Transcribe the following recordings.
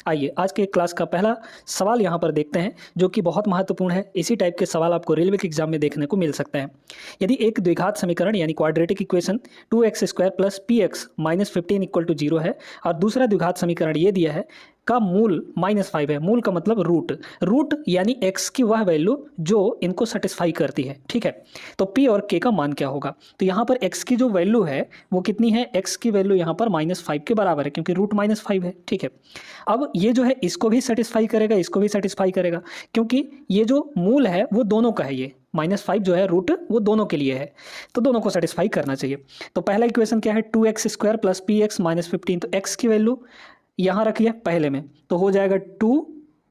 आइए आज के क्लास का पहला सवाल यहाँ पर देखते हैं, जो कि बहुत महत्वपूर्ण है। इसी टाइप के सवाल आपको रेलवे के एग्जाम में देखने को मिल सकते हैं। यदि एक द्विघात समीकरण यानी quadratic equation 2x² plus px minus 15 equal to 0 है और दूसरा द्विघात समीकरण ये दिया है का मूल -5 है। मूल का मतलब रूट यानी x की वह वैल्यू जो इनको सेटिस्फाई करती है। ठीक है, तो p और k का मान क्या होगा? तो यहाँ पर x की जो वैल्यू है वो कितनी है? x की वैल्यू यहाँ पर -5 के बराबर है, क्योंकि रूट -5 है। ठीक है, अब ये जो है इसको भी सेटिस्फाई करेगा, इसको भी सेटिस्फाई करेगा, क्योंकि ये जो मूल है वो दोनों का है। ये -5 जो है रूट वो दोनों के लिए है, तो दोनों को सेटिस्फाई करना चाहिए। तो पहला इक्वेशन क्या है? 2x² plus px minus 15। तो x की वैल्यू यहाँ रखिए पहले में, तो हो जाएगा 2,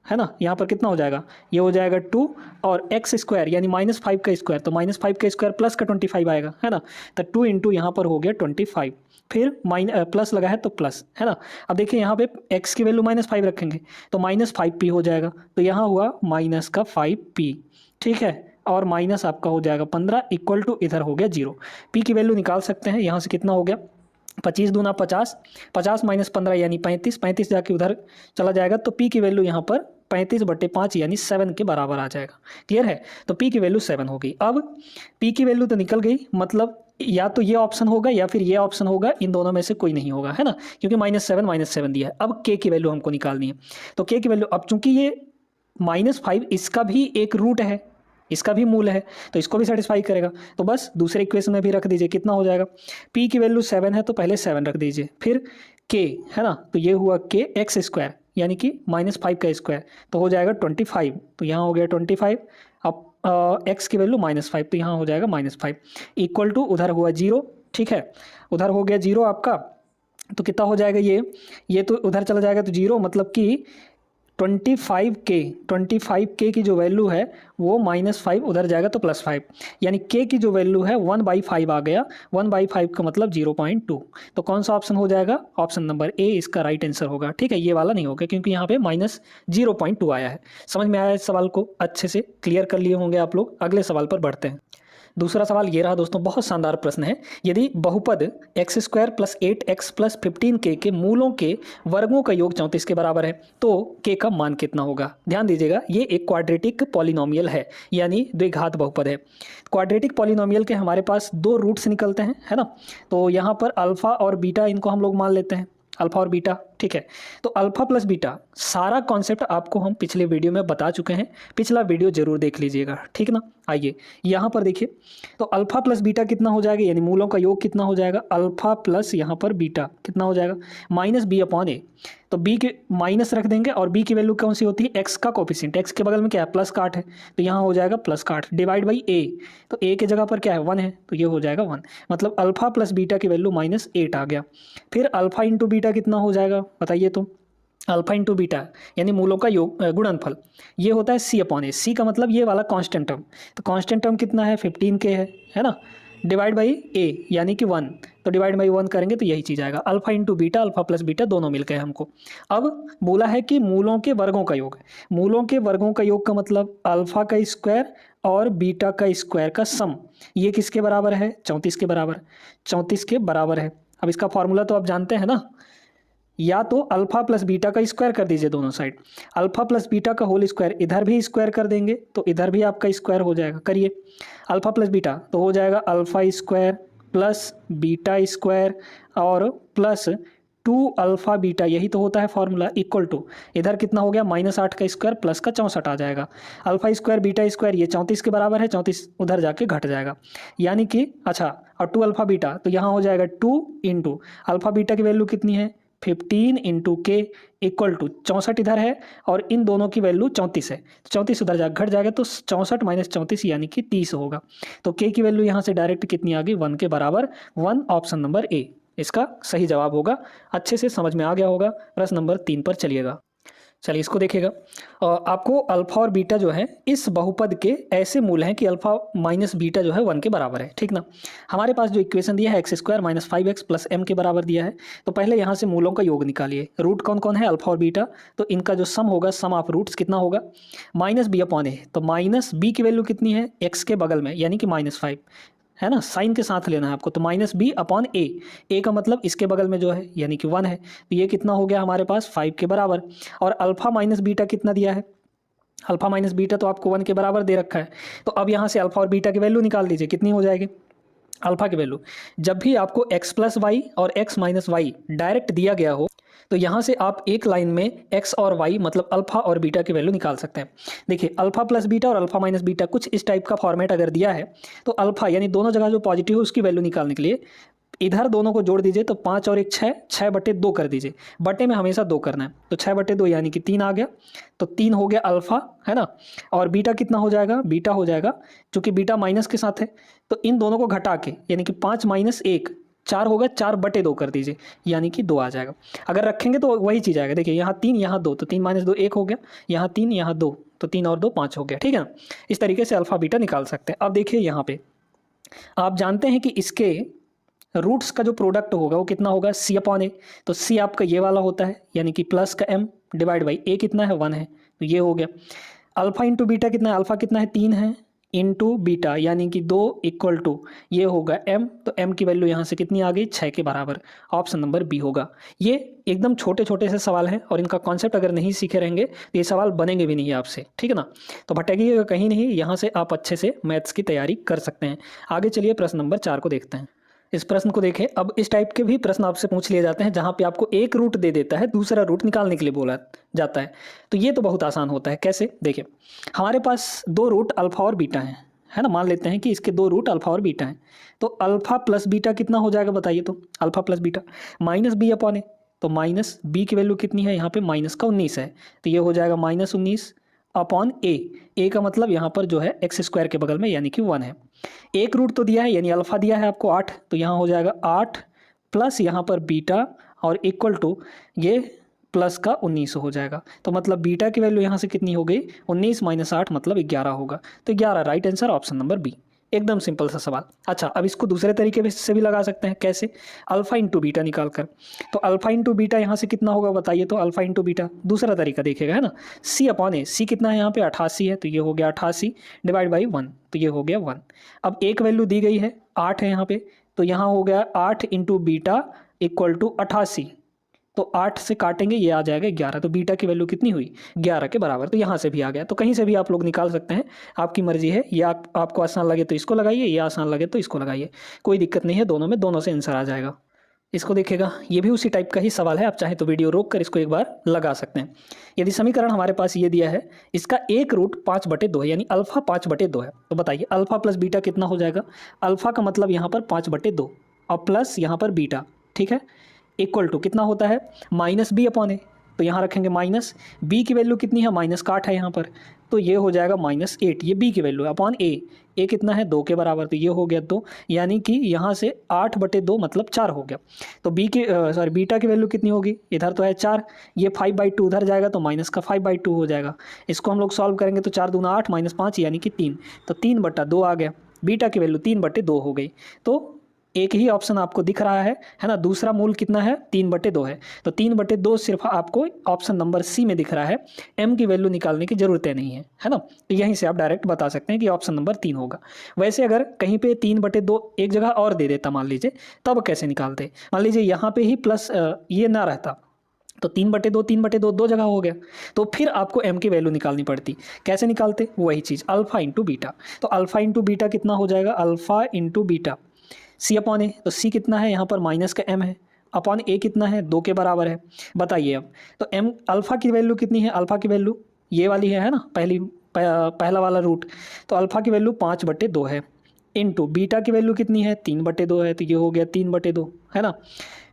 है ना। यहाँ पर कितना हो जाएगा? ये हो जाएगा 2 और x² यानी -5 का स्क्वायर, तो -5 का स्क्वायर प्लस का 25 आएगा, है ना। तो 2 इंटू यहाँ पर हो गया 25, फिर प्लस लगा है तो प्लस, है ना। अब देखिए यहाँ पे x की वैल्यू -5 रखेंगे तो -5p हो जाएगा, तो यहाँ हुआ माइनस का 5p। ठीक है, और माइनस आपका हो जाएगा 15 इक्वल टू इधर हो गया 0। p की वैल्यू निकाल सकते हैं, यहाँ से कितना हो गया? 25 दूना 50, 50 माइनस 15 यानी 35, 35 जाके उधर चला जाएगा, तो p की वैल्यू यहाँ पर 35/5 यानी 7 के बराबर आ जाएगा। क्लियर है? तो p की वैल्यू 7 हो गई। अब p की वैल्यू तो निकल गई, मतलब या तो ये ऑप्शन होगा या फिर ये ऑप्शन होगा, इन दोनों में से कोई नहीं होगा, है ना, क्योंकि -7 दिया है। अब k की वैल्यू हमको निकालनी है, तो k की वैल्यू, अब चूंकि ये -5 इसका भी एक रूट है, इसका भी मूल है, तो इसको भी सेटिस्फाई करेगा। तो बस दूसरे इक्वेशन में भी रख दीजिए, कितना हो जाएगा? p की वैल्यू 7 है तो पहले 7 रख दीजिए, फिर k, है ना, तो ये हुआ k x² यानी कि -5 का स्क्वायर, तो हो जाएगा 25, तो यहाँ हो गया 25। अब x की वैल्यू -5, तो यहाँ हो जाएगा -5 इक्वल टू उधर हुआ 0। ठीक है, उधर हो गया 0 आपका, तो कितना हो जाएगा? ये तो उधर चला जाएगा तो 0, मतलब कि 25k की जो वैल्यू है वो -5 उधर जाएगा तो +5, यानी k की जो वैल्यू है 1/5 आ गया। 1/5 का मतलब 0.2। तो कौन सा ऑप्शन हो जाएगा? ऑप्शन नंबर ए इसका राइट आंसर होगा। ठीक है, ये वाला नहीं होगा, क्योंकि यहाँ पे -0.2 आया है। समझ में आया? इस सवाल को अच्छे से क्लियर कर लिए होंगे आप लोग। अगले सवाल पर बढ़ते हैं। दूसरा सवाल ये रहा दोस्तों, बहुत शानदार प्रश्न है। यदि बहुपद x² plus 8x plus 15k के मूलों के वर्गों का योग 34 के बराबर है, तो k का मान कितना होगा? ध्यान दीजिएगा, ये एक क्वाड्रेटिक पॉलिनोमियल है, यानी द्विघात बहुपद है। क्वाड्रेटिक पॉलिनोमियल के हमारे पास 2 रूट्स निकलते हैं, है ना। तो यहाँ पर अल्फा और बीटा इनको हम लोग मान लेते हैं, अल्फा और बीटा। ठीक है, तो अल्फा प्लस बीटा सारा कॉन्सेप्ट आपको हम पिछले वीडियो में बता चुके हैं, पिछला वीडियो जरूर देख लीजिएगा। ठीक ना। आइए यहाँ पर देखिए, तो अल्फा प्लस बीटा कितना हो जाएगा, यानी मूलों का योग कितना हो जाएगा? अल्फा प्लस यहाँ पर बीटा कितना हो जाएगा? -b/a। तो b के माइनस रख देंगे, और b की वैल्यू कौन सी होती है? x का कोफिशिएंट, x के बगल में क्या है? +8 है, तो यहाँ हो जाएगा +8 डिवाइड बाई a। तो a की जगह पर क्या है? 1 है, तो ये हो जाएगा 1, मतलब अल्फा प्लस बीटा की वैल्यू -8 आ गया। फिर अल्फा इंटू बीटा कितना हो जाएगा बताइए? तो अल्फा इंटू बीटा यानी मूलों का योग गुणनफल, ये होता है c/a। c का मतलब ये वाला कांस्टेंट टर्म, तो कांस्टेंट टर्म कितना है? 15k है ना, डिवाइड बाई a यानी कि 1, तो डिवाइड बाई 1 करेंगे तो यही चीज़ आएगा। Alpha into beta, alpha plus beta दोनों मिल गए हमको। अब बोला है कि मूलों के वर्गों का योग, मूलों के वर्गों का योग का मतलब अल्फा का स्क्वायर और बीटा का स्क्वायर का सम, ये किसके बराबर है? 34 के बराबर, 34 के बराबर है। अब इसका फॉर्मूला तो आप जानते हैं ना, या तो अल्फा प्लस बीटा का स्क्वायर कर दीजिए दोनों साइड, अल्फा प्लस बीटा का होल स्क्वायर इधर भी स्क्वायर कर देंगे तो इधर भी आपका स्क्वायर हो जाएगा। करिए अल्फा प्लस बीटा, तो हो जाएगा alpha square plus beta square और प्लस 2 अल्फा बीटा, यही तो होता है फॉर्मूला, इक्वल टू इधर कितना हो गया? -8 का स्क्वायर प्लस का 64 आ जाएगा। अल्फा स्क्वायर बीटा स्क्वायर ये 34 के बराबर है, 34 उधर जाके घट जाएगा, यानी कि अच्छा, और 2 अल्फा बीटा, तो यहाँ हो जाएगा 2 इंटू अल्फा बीटा की वैल्यू कितनी है? 15 इंटू के इक्वल टू 64 इधर है, और इन दोनों की वैल्यू 34 है, 34 उधर जा घट जाएगा, तो 64 माइनस 34 यानी कि 30 होगा। तो के की वैल्यू यहाँ से डायरेक्ट कितनी आ गई? 1 के बराबर। 1 ऑप्शन नंबर ए इसका सही जवाब होगा। अच्छे से समझ में आ गया होगा। प्रश्न नंबर 3 पर चलिएगा। चलिए इसको देखिएगा, आपको अल्फा और बीटा जो है इस बहुपद के ऐसे मूल हैं कि अल्फा माइनस बीटा जो है 1 के बराबर है। ठीक ना। हमारे पास जो इक्वेशन दिया है x² - 5x प्लस m के बराबर दिया है, तो पहले यहाँ से मूलों का योग निकालिए। रूट कौन कौन है? अल्फा और बीटा, तो इनका जो सम होगा, सम ऑफ रूट्स कितना होगा? -b/a। तो -b की वैल्यू कितनी है? x के बगल में यानी कि -5, है ना, साइन के साथ लेना है आपको, तो माइनस बी अपॉन ए का मतलब इसके बगल में जो है यानी कि 1 है, तो ये कितना हो गया हमारे पास 5 के बराबर। और अल्फा माइनस बीटा कितना दिया है, अल्फा माइनस बीटा तो आपको 1 के बराबर दे रखा है। तो अब यहाँ से अल्फा और बीटा की वैल्यू निकाल दीजिए, कितनी हो जाएगी अल्फा की वैल्यू। जब भी आपको x प्लस वाई और x माइनस वाई डायरेक्ट दिया गया हो तो यहाँ से आप एक लाइन में x और y मतलब अल्फा और बीटा की वैल्यू निकाल सकते हैं। देखिए अल्फा प्लस बीटा और अल्फा माइनस बीटा कुछ इस टाइप का फॉर्मेट अगर दिया है तो अल्फा यानी दोनों जगह जो पॉजिटिव है उसकी वैल्यू निकालने के लिए इधर दोनों को जोड़ दीजिए, तो 5 और 1 6, 6/2 कर दीजिए, बटे में हमेशा 2 करना है, तो 6/2 यानी कि 3 आ गया, तो 3 हो गया अल्फा, है ना। और बीटा कितना हो जाएगा, बीटा हो जाएगा चूंकि बीटा माइनस के साथ है तो इन दोनों को घटा के यानी कि 5 माइनस 1 4 होगा, 4/2 कर दीजिए यानी कि 2 आ जाएगा। अगर रखेंगे तो वही चीज़ आएगा, देखिए यहाँ 3 यहाँ 2, तो 3 माइनस 2 1 हो गया, यहाँ 3 यहाँ 2, तो 3 और 2 5 हो गया, ठीक है ना। इस तरीके से अल्फा बीटा निकाल सकते हैं। अब देखिए यहाँ पे आप जानते हैं कि इसके रूट्स का जो प्रोडक्ट होगा वो कितना होगा, सी अपॉन ए, तो सी आपका ये वाला होता है यानी कि प्लस का m डिवाइड बाई ए कितना है 1 है, तो ये हो गया। अल्फा इंटू बीटा कितना है, अल्फा कितना है 3 है, इंटू बीटा यानी कि 2 इक्वल टू ये होगा m, तो m की वैल्यू यहाँ से कितनी आ गई 6 के बराबर, ऑप्शन नंबर बी होगा। ये एकदम छोटे छोटे से सवाल हैं और इनका कॉन्सेप्ट अगर नहीं सीखे रहेंगे तो ये सवाल बनेंगे भी नहीं आपसे, ठीक है ना। तो भटकिएगा कहीं नहीं, यहाँ से आप अच्छे से मैथ्स की तैयारी कर सकते हैं। आगे चलिए प्रश्न नंबर 4 को देखते हैं। इस प्रश्न को देखें। अब इस टाइप के भी प्रश्न आपसे पूछ लिए जाते हैं जहाँ पे आपको एक रूट दे देता है, दूसरा रूट निकालने के लिए बोला जाता है। तो ये तो बहुत आसान होता है। कैसे, देखिए हमारे पास दो रूट अल्फा और बीटा हैं, है ना। मान लेते हैं कि इसके दो रूट अल्फा और बीटा हैं, तो अल्फा प्लस बीटा कितना हो जाएगा बताइए। तो alpha plus beta minus b upon a, तो माइनस बी की वैल्यू कितनी है यहाँ पे, माइनस का 19 है, तो ये हो जाएगा -19 अपॉन ए का मतलब यहाँ पर जो है एक्स स्क्वायर के बगल में यानी कि 1 है। एक रूट तो दिया है यानी अल्फा दिया है आपको 8, तो यहाँ हो जाएगा 8 प्लस यहाँ पर बीटा और इक्वल टू ये प्लस का 19 हो जाएगा। तो मतलब बीटा की वैल्यू यहाँ से कितनी हो गई, 19 माइनस 8 मतलब 11 होगा। तो 11 right answer, option number B. एकदम सिंपल सा सवाल। अच्छा, अब इसको दूसरे तरीके से भी लगा सकते हैं। कैसे, अल्फा इंटू बीटा निकाल कर। तो अल्फा इंटू बीटा यहाँ से कितना होगा बताइए। तो अल्फा इंटू बीटा दूसरा तरीका देखिएगा, है ना। सी अपॉन ए, सी कितना है यहाँ पे 88 है, तो ये हो गया 88 डिवाइड बाई 1, तो ये हो गया 1। अब एक वैल्यू दी गई है 8 है यहाँ पे, तो यहाँ हो गया 8 इंटू बीटा इक्वल टू 88, तो 8 से काटेंगे ये आ जाएगा 11, तो बीटा की वैल्यू कितनी हुई 11 के बराबर। तो यहाँ से भी आ गया, तो कहीं से भी आप लोग निकाल सकते हैं, आपकी मर्जी है। ये आपको आसान लगे तो इसको लगाइए, ये आसान लगे तो इसको लगाइए, कोई दिक्कत नहीं है, दोनों में दोनों से आंसर आ जाएगा। इसको देखिएगा, ये भी उसी टाइप का ही सवाल है, आप चाहें तो वीडियो रोक कर इसको एक बार लगा सकते हैं। यदि समीकरण हमारे पास ये दिया है, इसका एक रूट 5/2 है यानी अल्फा 5/2 है, तो बताइए अल्फा प्लस बीटा कितना हो जाएगा। अल्फा का मतलब यहाँ पर 5/2 और प्लस यहाँ पर बीटा, ठीक है, इक्वल टू कितना होता है माइनस बी अपॉन ए, तो यहाँ रखेंगे माइनस, बी की वैल्यू कितनी है -8 है यहाँ पर, तो ये हो जाएगा -8, ये बी की वैल्यू अपॉन ए कितना है 2 के बराबर, तो ये हो गया 2, यानी कि यहाँ से 8/2 मतलब 4 हो गया। तो बीटा की वैल्यू कितनी होगी, इधर तो है 4, ये 5/2 उधर जाएगा तो माइनस का 5/2 हो जाएगा। इसको हम लोग सॉल्व करेंगे तो 4 दूना 8 -5 यानी कि 3, तो 3/2 आ गया। बीटा की वैल्यू 3/2 हो गई। तो एक ही ऑप्शन आपको दिख रहा है ना। दूसरा मूल कितना है 3/2 है, तो 3/2 सिर्फ आपको ऑप्शन नंबर सी में दिख रहा है। एम की वैल्यू निकालने की जरूरत नहीं है ना। तो यहीं से आप डायरेक्ट बता सकते हैं कि ऑप्शन नंबर 3 होगा। वैसे अगर कहीं पे 3/2 एक जगह और दे देता मान लीजिए, तब कैसे निकालते। मान लीजिए यहाँ पे ही प्लस ये ना रहता तो 3/2 दो जगह हो गया, तो फिर आपको m की वैल्यू निकालनी पड़ती। कैसे निकालते, वही चीज़ अल्फा इंटू बीटा। तो अल्फा इंटू बीटा कितना हो जाएगा, alpha into beta C upon a, तो सी कितना है यहाँ पर माइनस का m है, अपॉन ए कितना है 2 के बराबर है। बताइए अब, तो m अल्फा की वैल्यू कितनी है, अल्फा की वैल्यू ये वाली है ना, पहला वाला रूट, तो अल्फा की वैल्यू 5/2 है, इंटू बीटा की वैल्यू कितनी है 3/2 है, तो ये हो गया 3/2, है ना।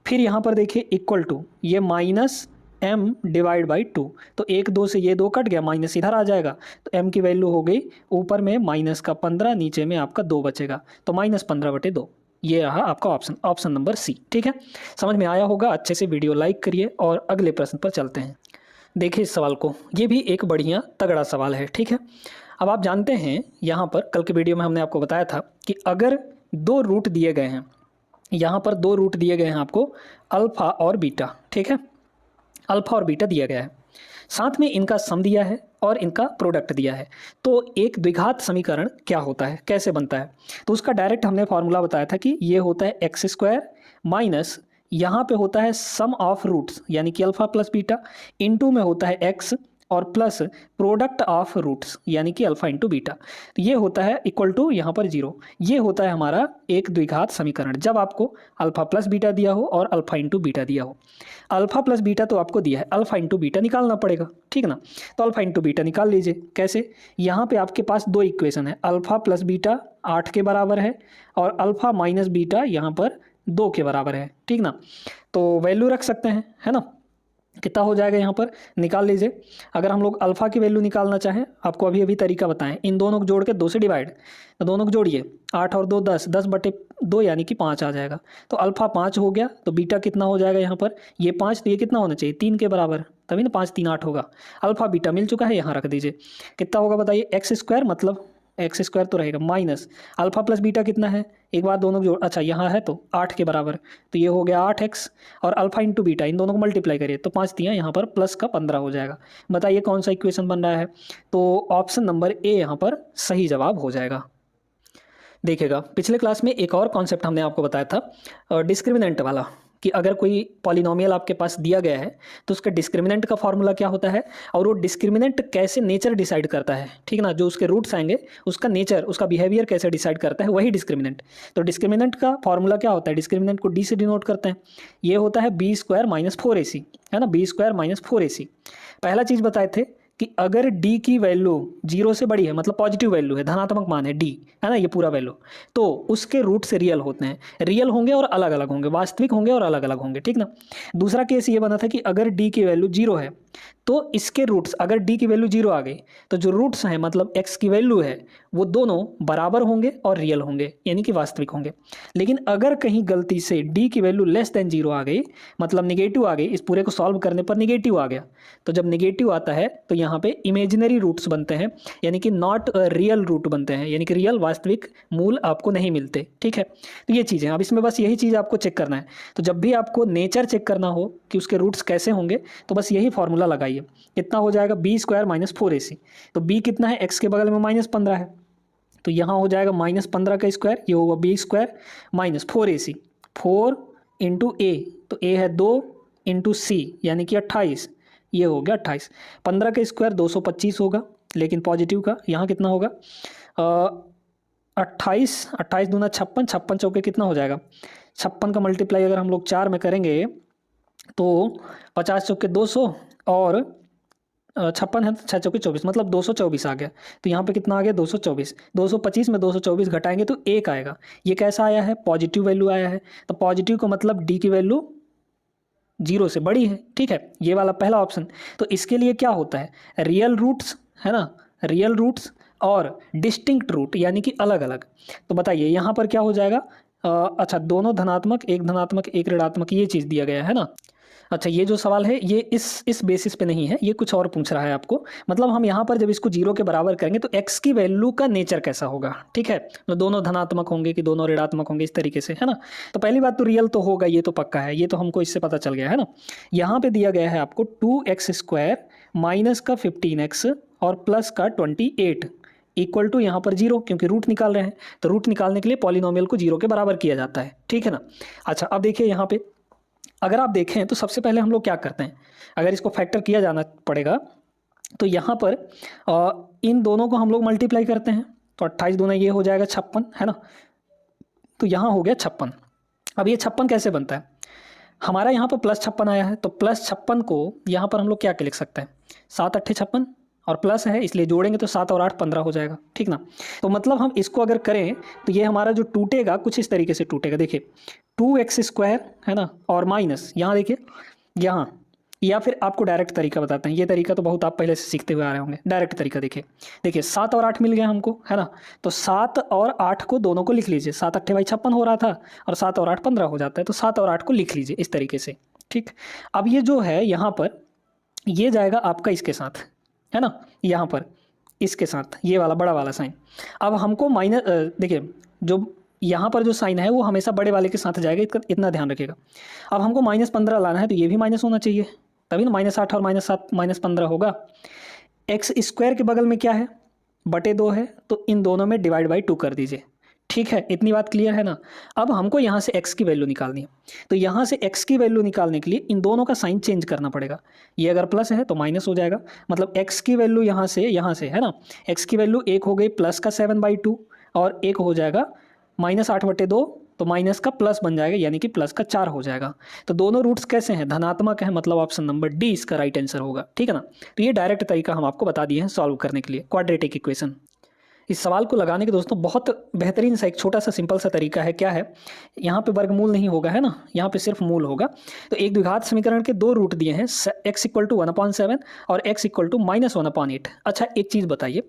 फिर यहाँ पर देखिए इक्वल टू ये माइनस m डिवाइड बाई 2, तो 1 2 से ये 2 कट गया, माइनस इधर आ जाएगा, तो m की वैल्यू हो गई ऊपर में माइनस का 15, नीचे में आपका 2 बचेगा, तो -15/2। ये रहा आपका ऑप्शन नंबर सी। ठीक है, समझ में आया होगा। अच्छे से वीडियो लाइक करिए और अगले प्रश्न पर चलते हैं। देखिए इस सवाल को, ये भी एक बढ़िया तगड़ा सवाल है। ठीक है, अब आप जानते हैं यहाँ पर कल के वीडियो में हमने आपको बताया था कि अगर दो रूट दिए गए हैं, यहाँ पर दो रूट दिए गए हैं आपको अल्फ़ा और बीटा। ठीक है, अल्फ़ा और बीटा दिया गया है, साथ में इनका सम दिया है और इनका प्रोडक्ट दिया है। तो एक द्विघात समीकरण क्या होता है, कैसे बनता है, तो उसका डायरेक्ट हमने फॉर्मूला बताया था कि ये होता है एक्स स्क्वायर माइनस यहाँ पे होता है सम ऑफ रूट्स यानी कि अल्फा प्लस बीटा, इनटू में होता है एक्स और प्लस प्रोडक्ट ऑफ रूट्स यानी कि अल्फा इंटू बीटा। तो ये होता है इक्वल टू यहाँ पर 0। ये होता है हमारा एक द्विघात समीकरण जब आपको अल्फा प्लस बीटा दिया हो और अल्फा इंटू बीटा दिया हो। अल्फा प्लस बीटा तो आपको दिया है, अल्फा इंटू बीटा निकालना पड़ेगा, ठीक ना। तो अल्फा इंटू बीटा निकाल लीजिए। कैसे, यहाँ पे आपके पास दो इक्वेशन है, अल्फा प्लस बीटा 8 के बराबर है और अल्फा माइनस बीटा यहाँ पर 2 के बराबर है, ठीक ना। तो वैल्यू रख सकते हैं, है ना। कितना हो जाएगा यहाँ पर निकाल लीजिए। अगर हम लोग अल्फ़ा की वैल्यू निकालना चाहें, आपको अभी अभी तरीका बताएं, इन दोनों को जोड़ के 2 से डिवाइड, तो दोनों को जोड़िए, 8 और 2 10, 10/2 यानी कि 5 आ जाएगा। तो अल्फ़ा 5 हो गया, तो बीटा कितना हो जाएगा यहाँ पर, ये 5, तो ये कितना होना चाहिए 3 के बराबर, तभी ना 5 3 8 होगा। अल्फ़ा बीटा मिल चुका है, यहाँ रख दीजिए। कितना होगा बताइए, एक्स स्क्वायर मतलब एक्स स्क्वायर तो रहेगा माइनस अल्फा प्लस बीटा कितना है, एक बार दोनों जोड़, अच्छा यहाँ है तो 8 के बराबर, तो ये हो गया 8x और अल्फा इंटू बीटा इन दोनों को मल्टीप्लाई करिए तो 5 दिया यहाँ पर प्लस का 15 हो जाएगा। बताइए कौन सा इक्वेशन बन रहा है, तो ऑप्शन नंबर ए यहाँ पर सही जवाब हो जाएगा। देखिएगा पिछले क्लास में एक और कॉन्सेप्ट हमने आपको बताया था डिस्क्रिमिनेंट वाला, कि अगर कोई पॉलिनोमियल आपके पास दिया गया है तो उसका डिस्क्रिमिनेंट का फॉर्मूला क्या होता है और वो डिस्क्रिमिनेंट कैसे नेचर डिसाइड करता है, ठीक ना। जो उसके रूट्स आएंगे उसका नेचर, उसका बिहेवियर कैसे डिसाइड करता है, वही डिस्क्रिमिनेंट। तो डिस्क्रिमिनेंट का फॉर्मूला क्या होता है, डिस्क्रिमिनेंट को डी से डिनोट करते हैं। ये होता है बी स्क्वायर माइनस 4ac, है ना, बी स्क्वायर माइनस 4ac। पहला चीज़ बताए थे कि अगर d की वैल्यू 0 से बड़ी है, मतलब पॉजिटिव वैल्यू है, धनात्मक मान है d, है ना, ये पूरा वैल्यू, तो उसके रूट से रियल होते हैं, रियल होंगे और अलग अलग होंगे, वास्तविक होंगे और अलग अलग होंगे, ठीक ना। दूसरा केस ये बना था कि अगर d की वैल्यू 0 है तो इसके रूट्स, अगर d की वैल्यू 0 आ गई तो जो रूट्स हैं मतलब x की वैल्यू है वो दोनों बराबर होंगे और रियल होंगे यानी कि वास्तविक होंगे। लेकिन अगर कहीं गलती से d की वैल्यू लेस देन 0 आ गई, मतलब निगेटिव आ गई, इस पूरे को सॉल्व करने पर निगेटिव आ गया, तो जब निगेटिव आता है तो यहाँ पे इमेजिनरी रूट्स बनते हैं यानी कि नॉट रियल रूट बनते हैं, यानी कि रियल वास्तविक मूल आपको नहीं मिलते, ठीक है। तो ये चीज़ है, अब इसमें बस यही चीज़ आपको चेक करना है। तो जब भी आपको नेचर चेक करना हो कि उसके रूट्स कैसे होंगे तो बस यही फॉर्मूला लगाइए। कितना हो जाएगा, बी स्क्वायर माइनस 4ac, तो b कितना है, x के बगल में -15 है, तो यहाँ हो जाएगा -15 का स्क्वायर, ये होगा b square minus 4ac, 4 into a, तो a है 2 इंटू सी यानी कि 28, ये हो गया 28। 15 का स्क्वायर 225 होगा, लेकिन पॉजिटिव का यहाँ कितना होगा 28, 28 दूना 56, 56 चौके कितना हो जाएगा, 56 का मल्टीप्लाई अगर हम लोग 4 में करेंगे तो 50 चौके 200 और 56 है, 6 चौके 24, मतलब 224 आ गया। तो यहाँ पे कितना आ गया 224, 225 में 224 घटाएंगे तो 1 आएगा। ये कैसा आया है, पॉजिटिव वैल्यू आया है, तो पॉजिटिव का मतलब डी की वैल्यू 0 से बड़ी है, ठीक है, ये वाला पहला ऑप्शन। तो इसके लिए क्या होता है, रियल रूट्स, है ना, रियल रूट्स और डिस्टिंक्ट रूट यानी कि अलग अलग। तो बताइए यहाँ पर क्या हो जाएगा, अच्छा दोनों धनात्मक, एक ऋणात्मक, ये चीज़ दिया गया है ना। अच्छा ये जो सवाल है ये इस बेसिस पे नहीं है, ये कुछ और पूछ रहा है आपको, मतलब हम यहाँ पर जब इसको 0 के बराबर करेंगे तो x की वैल्यू का नेचर कैसा होगा, ठीक है, तो दोनों धनात्मक होंगे कि दोनों ऋणात्मक होंगे, इस तरीके से, है ना। तो पहली बात तो रियल तो होगा, ये तो पक्का है, ये तो हमको इससे पता चल गया है ना। यहाँ पे दिया गया है आपको 2x स्क्वायर माइनस का 15x और प्लस का 28 इक्वल टू यहाँ पर 0, क्योंकि रूट निकाल रहे हैं, तो रूट निकालने के लिए पॉलिनोमियल को 0 के बराबर किया जाता है, ठीक है ना। अच्छा अब देखिए यहाँ पे अगर आप देखें तो सबसे पहले हम लोग क्या करते हैं, अगर इसको फैक्टर किया जाना पड़ेगा तो यहाँ पर इन दोनों को हम लोग मल्टीप्लाई करते हैं, तो 28 दूना ये हो जाएगा 56, है ना, तो यहाँ हो गया 56। अब ये 56 कैसे बनता है, हमारा यहाँ पर +56 आया है, तो +56 को यहाँ पर हम लोग क्या लिख सकते हैं, 7 8 56 और प्लस है इसलिए जोड़ेंगे तो 7 और 8 15 हो जाएगा, ठीक ना। तो मतलब हम इसको अगर करें तो ये हमारा जो टूटेगा कुछ इस तरीके से टूटेगा, देखिए 2x स्क्वायर, है ना, और माइनस यहाँ देखिए यहाँ, या फिर आपको डायरेक्ट तरीका बताते हैं, ये तरीका तो बहुत आप पहले से सीखते हुए आ रहे होंगे। डायरेक्ट तरीका देखिए 7 और 8 मिल गया हमको, है ना, तो 7 और 8 को दोनों को लिख लीजिए, 7 8 56 हो रहा था और 7 और 8 15 हो जाता है, तो 7 और 8 को लिख लीजिए इस तरीके से, ठीक। अब ये जो है यहाँ पर ये जाएगा आपका इसके साथ, है ना, यहाँ पर इसके साथ ये वाला बड़ा वाला साइन। अब हमको माइनस, देखिए जो यहाँ पर जो साइन है वो हमेशा बड़े वाले के साथ जाएगा, इतना ध्यान रखिएगा। अब हमको -15 लाना है तो ये भी माइनस होना चाहिए, तभी ना -8 और -7 -15 होगा। एक्स स्क्वायर के बगल में क्या है, बटे 2 है, तो इन दोनों में डिवाइड बाई 2 कर दीजिए। ठीक है, इतनी बात क्लियर है ना। अब हमको यहाँ से x की वैल्यू निकालनी है, तो यहाँ से x की वैल्यू निकालने के लिए इन दोनों का साइन चेंज करना पड़ेगा। ये अगर प्लस है तो माइनस हो जाएगा, मतलब x की वैल्यू यहाँ से है ना, x की वैल्यू एक हो गई प्लस का 7/2 और एक हो जाएगा -8/2, तो माइनस का प्लस बन जाएगा, यानी कि प्लस का 4 हो जाएगा। तो दोनों रूट्स कैसे हैं, धनात्मक है, मतलब ऑप्शन नंबर डी इसका राइट आंसर होगा। ठीक है ना। तो ये डायरेक्ट तरीका हम आपको बता दिए हैं सॉल्व करने के लिए क्वाड्रेटिक इक्वेशन। इस सवाल को लगाने के दोस्तों बहुत बेहतरीन सा एक छोटा सा सिंपल सा तरीका है। क्या है, यहाँ पे वर्गमूल नहीं होगा, है ना, यहाँ पे सिर्फ मूल होगा। तो एक द्विघात समीकरण के दो रूट दिए हैं, x = 1/7 और x = -1/8। अच्छा एक चीज़ बताइए,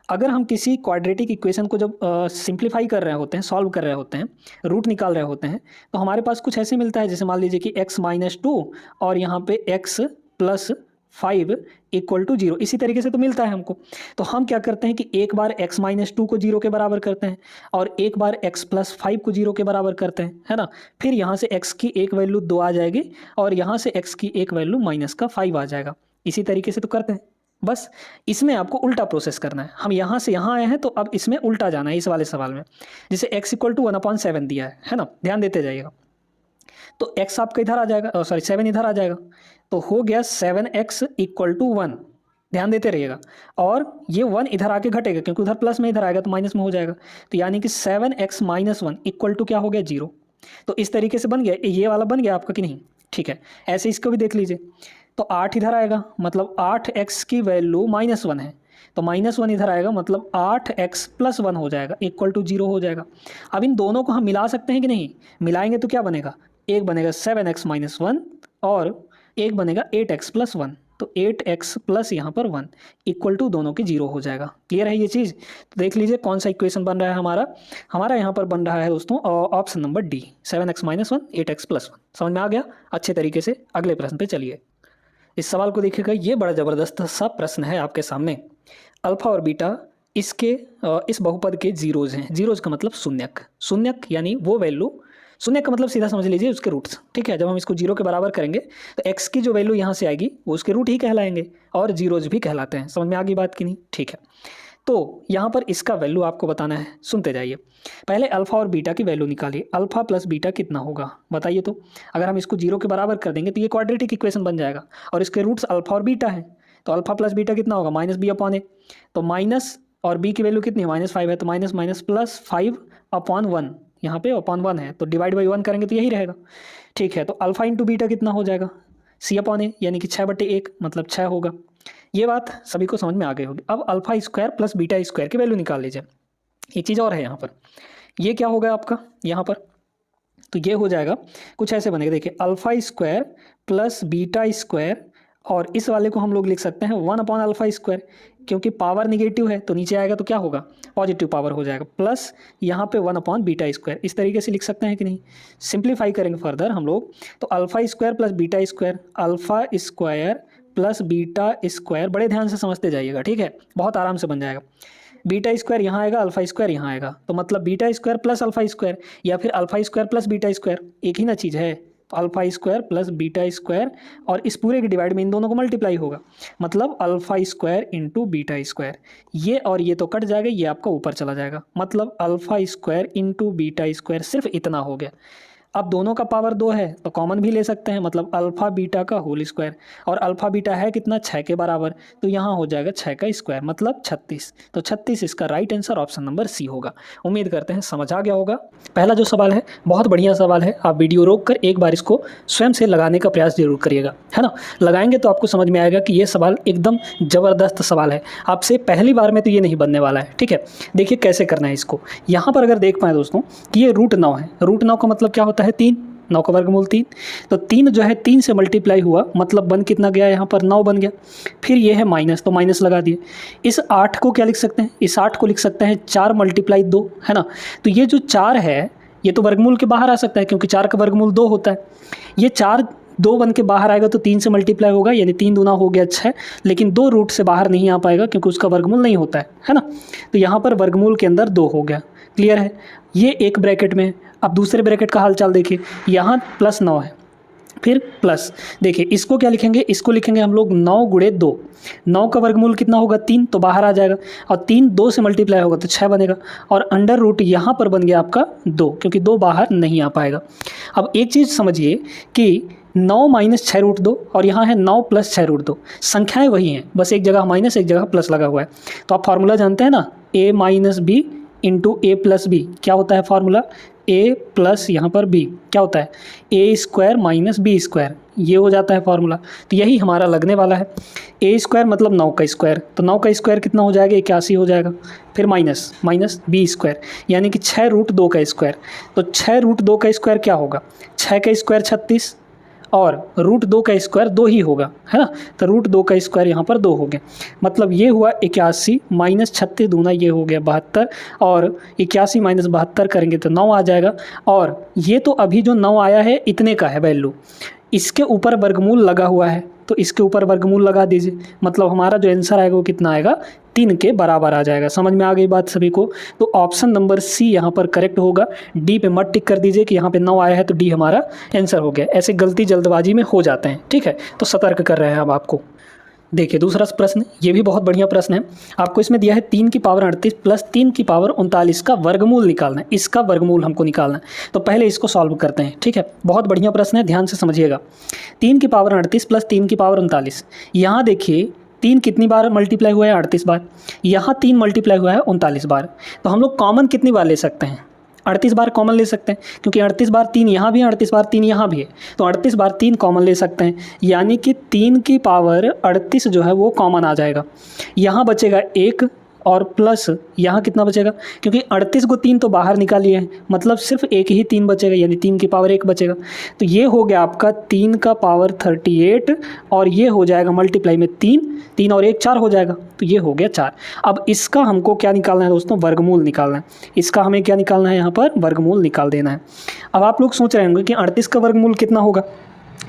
अगर हम किसी क्वाड्रेटिक इक्वेशन को जब सिंप्लीफाई कर रहे होते हैं, सॉल्व कर रहे होते हैं, रूट निकाल रहे होते हैं, तो हमारे पास कुछ ऐसे मिलता है, जैसे मान लीजिए कि x - 2 और यहाँ पे x + 5 = 0, इसी तरीके से तो मिलता है हमको। तो हम क्या करते हैं कि एक बार x - 2 को 0 के बराबर करते हैं और एक बार x + 5 को 0 के बराबर करते हैं, है ना। फिर यहाँ से x की एक वैल्यू 2 आ जाएगी और यहाँ से x की एक वैल्यू -5 आ जाएगा। इसी तरीके से तो करते हैं, बस इसमें आपको उल्टा प्रोसेस करना है। हम यहाँ से यहाँ आए हैं तो अब इसमें उल्टा जाना है इस वाले सवाल में। जैसे x = 1/7 दिया है ना, ध्यान देते जाइएगा। तो x आपका इधर आ जाएगा, सॉरी 7 इधर आ जाएगा, तो हो गया 7x = 1, ध्यान देते रहिएगा। और ये 1 इधर आके घटेगा क्योंकि उधर प्लस में इधर आएगा तो माइनस में हो जाएगा, तो यानी कि 7x - 1 = क्या हो गया 0। तो इस तरीके से बन गया, ये वाला बन गया आपका कि नहीं। ठीक है, ऐसे इसको भी देख लीजिए। तो 8 इधर आएगा, मतलब 8x की वैल्यू -1 है, तो -1 इधर आएगा, मतलब 8x + 1 हो जाएगा, = 0 हो जाएगा। अब इन दोनों को हम मिला सकते हैं कि नहीं, मिलाएंगे तो क्या बनेगा, एक बनेगा 7x - 1 और एक बनेगा 8x + 1, तो 8x + यहाँ पर 1 = दोनों के 0 हो जाएगा। क्लियर है ये चीज़। तो देख लीजिए कौन सा इक्वेशन बन रहा है हमारा यहाँ पर बन रहा है दोस्तों option number D, 7x - 1 8x + 1। समझ में आ गया अच्छे तरीके से। अगले प्रश्न पे चलिए। इस सवाल को देखिएगा, ये बड़ा ज़बरदस्त सा प्रश्न है आपके सामने। अल्फा और बीटा इसके इस बहुपद के जीरोज़ हैं। जीरोज़ का मतलब शून्यक, शून्यक यानी वो वैल्यू, शून्य का मतलब सीधा समझ लीजिए उसके रूट्स। ठीक है, जब हम इसको 0 के बराबर करेंगे तो x की जो वैल्यू यहाँ से आएगी वो उसके रूट ही कहलाएंगे और जीरोज़ भी कहलाते हैं। समझ में आ गई बात कि नहीं। ठीक है, तो यहाँ पर इसका वैल्यू आपको बताना है, सुनते जाइए। पहले अल्फ़ा और बीटा की वैल्यू निकालिए। अल्फ़ा + बीटा कितना होगा बताइए। तो अगर हम इसको 0 के बराबर कर देंगे तो ये क्वाड्रेटिक इक्वेशन बन जाएगा और इसके रूट्स अल्फ़ा और बीटा हैं। तो अल्फ़ा + बीटा कितना होगा, -b/a। तो माइनस और b की वैल्यू कितनी है, -5 है, तो माइनस +5/1, यहाँ पे /1 है, तो डिवाइड बाई 1 करेंगे तो यही रहेगा। ठीक है, तो अल्फ़ा × बीटा कितना हो जाएगा, c/a, यानी कि 6/1, मतलब 6 होगा। ये बात सभी को समझ में आ गई होगी। अब अल्फ़ा स्क्वायर + बीटा स्क्वायर की वैल्यू निकाल लीजिए। एक चीज़ और है यहाँ पर, ये क्या होगा आपका यहाँ पर, तो ये हो जाएगा कुछ ऐसे बनेगा। देखिए अल्फ़ा स्क्वायर + बीटा स्क्वायर, और इस वाले को हम लोग लिख सकते हैं 1/α², क्योंकि पावर निगेटिव है तो नीचे आएगा तो क्या होगा, पॉजिटिव पावर हो जाएगा, प्लस यहाँ पे 1/β²। इस तरीके से लिख सकते हैं कि नहीं। सिंप्लीफाई करेंगे फर्दर हम लोग, तो alpha square + beta square, alpha square + beta square, बड़े ध्यान से समझते जाइएगा, ठीक है, बहुत आराम से बन जाएगा। बीटा स्क्वायर यहाँ आएगा, अल्फ़ा स्क्वायर यहाँ आएगा, तो मतलब बीटा स्क्वायर + अल्फ़ा स्क्वायर, या फिर अल्फ़ा स्क्वायर + बीटा स्क्वायर, एक ही ना चीज़ है। तो अल्फ़ा स्क्वायर + बीटा स्क्वायर, और इस पूरे के डिवाइड में इन दोनों को मल्टीप्लाई होगा, मतलब अल्फ़ा स्क्वायर × बीटा स्क्वायर। ये और ये तो कट जाएगा, ये आपका ऊपर चला जाएगा, मतलब अल्फ़ा स्क्वायर × बीटा स्क्वायर, सिर्फ इतना हो गया। अब दोनों का पावर 2 है तो कॉमन भी ले सकते हैं, मतलब अल्फ़ा बीटा का होल स्क्वायर, और अल्फ़ा बीटा है कितना, 6 के बराबर, तो यहाँ हो जाएगा 6 का स्क्वायर, मतलब 36। तो 36 इसका right answer option number C होगा। उम्मीद करते हैं समझ आ गया होगा। पहला जो सवाल है बहुत बढ़िया सवाल है, आप वीडियो रोक कर एक बार इसको स्वयं से लगाने का प्रयास जरूर करिएगा, है ना। लगाएंगे तो आपको समझ में आएगा कि ये सवाल एकदम ज़बरदस्त सवाल है, आपसे पहली बार में तो ये नहीं बनने वाला है। ठीक है, देखिए कैसे करना है इसको। यहाँ पर अगर देख पाएँ दोस्तों कि ये √9 है, √9 का मतलब क्या होता है, 3, 9 का वर्गमूल 3, तो 3 जो है 3 से मल्टीप्लाई हुआ, मतलब बन कितना गया, यहाँ पर 9 बन गया। फिर ये है माइनस, तो माइनस लगा दिए। इस 8 को क्या लिख सकते हैं, इस 8 को लिख सकते हैं 4 × 2, है ना। तो ये जो 4 है ये तो वर्गमूल के बाहर आ सकता है, क्योंकि 4 का वर्गमूल 2 होता है। ये 4 2 बन के बाहर आएगा तो 3 से मल्टीप्लाई होगा, यानी 3 दूना हो गया 6, लेकिन 2 रूट से बाहर नहीं आ पाएगा क्योंकि उसका वर्गमूल नहीं होता है ना। तो यहाँ पर वर्गमूल के अंदर 2 हो गया। क्लियर है, ये एक ब्रैकेट में। अब दूसरे ब्रैकेट का हालचाल देखिए, यहाँ +9 है, फिर प्लस, देखिए इसको क्या लिखेंगे, इसको लिखेंगे हम लोग 9 गुणे 2। 9 का वर्गमूल कितना होगा 3, तो बाहर आ जाएगा, और 3 2 से मल्टीप्लाई होगा तो 6 बनेगा, और अंडर रूट यहाँ पर बन गया आपका 2, क्योंकि 2 बाहर नहीं आ पाएगा। अब एक चीज़ समझिए कि 9 माइनस 6 रूट 2 और यहाँ है 9 प्लस 6 रूट 2, संख्याएँ वही हैं, बस एक जगह माइनस एक जगह प्लस लगा हुआ है। तो आप फार्मूला जानते हैं ना, a minus B into A plus B, क्या होता है फार्मूला, a प्लस यहाँ पर b क्या होता है, a square minus B square, ये हो जाता है फार्मूला। तो यही हमारा लगने वाला है, a स्क्वायर मतलब 9 का स्क्वायर, तो 9 का स्क्वायर कितना हो जाएगा, 81 हो जाएगा, फिर माइनस माइनस बी स्क्वायर यानी कि 6 रूट 2 का स्क्वायर, तो 6 रूट 2 का स्क्वायर क्या होगा, 6 का स्क्वायर 36 और रूट 2 का स्क्वायर 2 ही होगा, है ना, तो रूट 2 का स्क्वायर यहाँ पर 2 हो गया, मतलब ये हुआ 81 माइनस 36 दूना ये हो गया 72, और 81 माइनस 72 करेंगे तो 9 आ जाएगा। और ये तो अभी जो 9 आया है इतने का है वैल्यू, इसके ऊपर वर्गमूल लगा हुआ है, तो इसके ऊपर वर्गमूल लगा दीजिए, मतलब हमारा जो आंसर आएगा वो कितना आएगा, 3 के बराबर आ जाएगा। समझ में आ गई बात सभी को, तो ऑप्शन नंबर सी यहाँ पर करेक्ट होगा। डी पे मत टिक कर दीजिए कि यहाँ पे 9 आया है तो डी हमारा आंसर हो गया, ऐसे गलती जल्दबाजी में हो जाते हैं, ठीक है, तो सतर्क कर रहे हैं अब आपको। देखिए दूसरा प्रश्न, ये भी बहुत बढ़िया प्रश्न है, आपको इसमें दिया है 3 की पावर 38 प्लस 3 की पावर 39 का वर्गमूल निकालना है, इसका वर्गमूल हमको निकालना है। तो पहले इसको सॉल्व करते हैं, ठीक है, बहुत बढ़िया प्रश्न है, ध्यान से समझिएगा। 3 की पावर 38 प्लस 3 की पावर 39, यहाँ देखिए 3 कितनी बार मल्टीप्लाई हुआ है, 38 बार, यहाँ 3 मल्टीप्लाई हुआ है 39 बार, तो हम लोग कॉमन कितनी बार ले सकते हैं, 38 बार कॉमन ले सकते हैं, क्योंकि 38 बार 3 यहाँ भी है, 38 बार 3 यहाँ भी है, तो 38 बार 3 कॉमन ले सकते हैं, यानी कि 3 की पावर 38 जो है वो कॉमन आ जाएगा। यहाँ बचेगा 1 और प्लस यहाँ कितना बचेगा, क्योंकि 38 को 3 तो बाहर निकालिए हैं, मतलब सिर्फ एक ही 3 बचेगा, यानी 3 की पावर 1 बचेगा। तो ये हो गया आपका 3 का पावर 38, और ये हो जाएगा मल्टीप्लाई में 3 और 1 4 हो जाएगा, तो ये हो गया 4। अब इसका हमको क्या निकालना है दोस्तों, वर्गमूल निकालना है, इसका हमें क्या निकालना है, यहाँ पर वर्गमूल निकाल देना है। अब आप लोग सोच रहे होंगे कि 38 का वर्गमूल कितना होगा,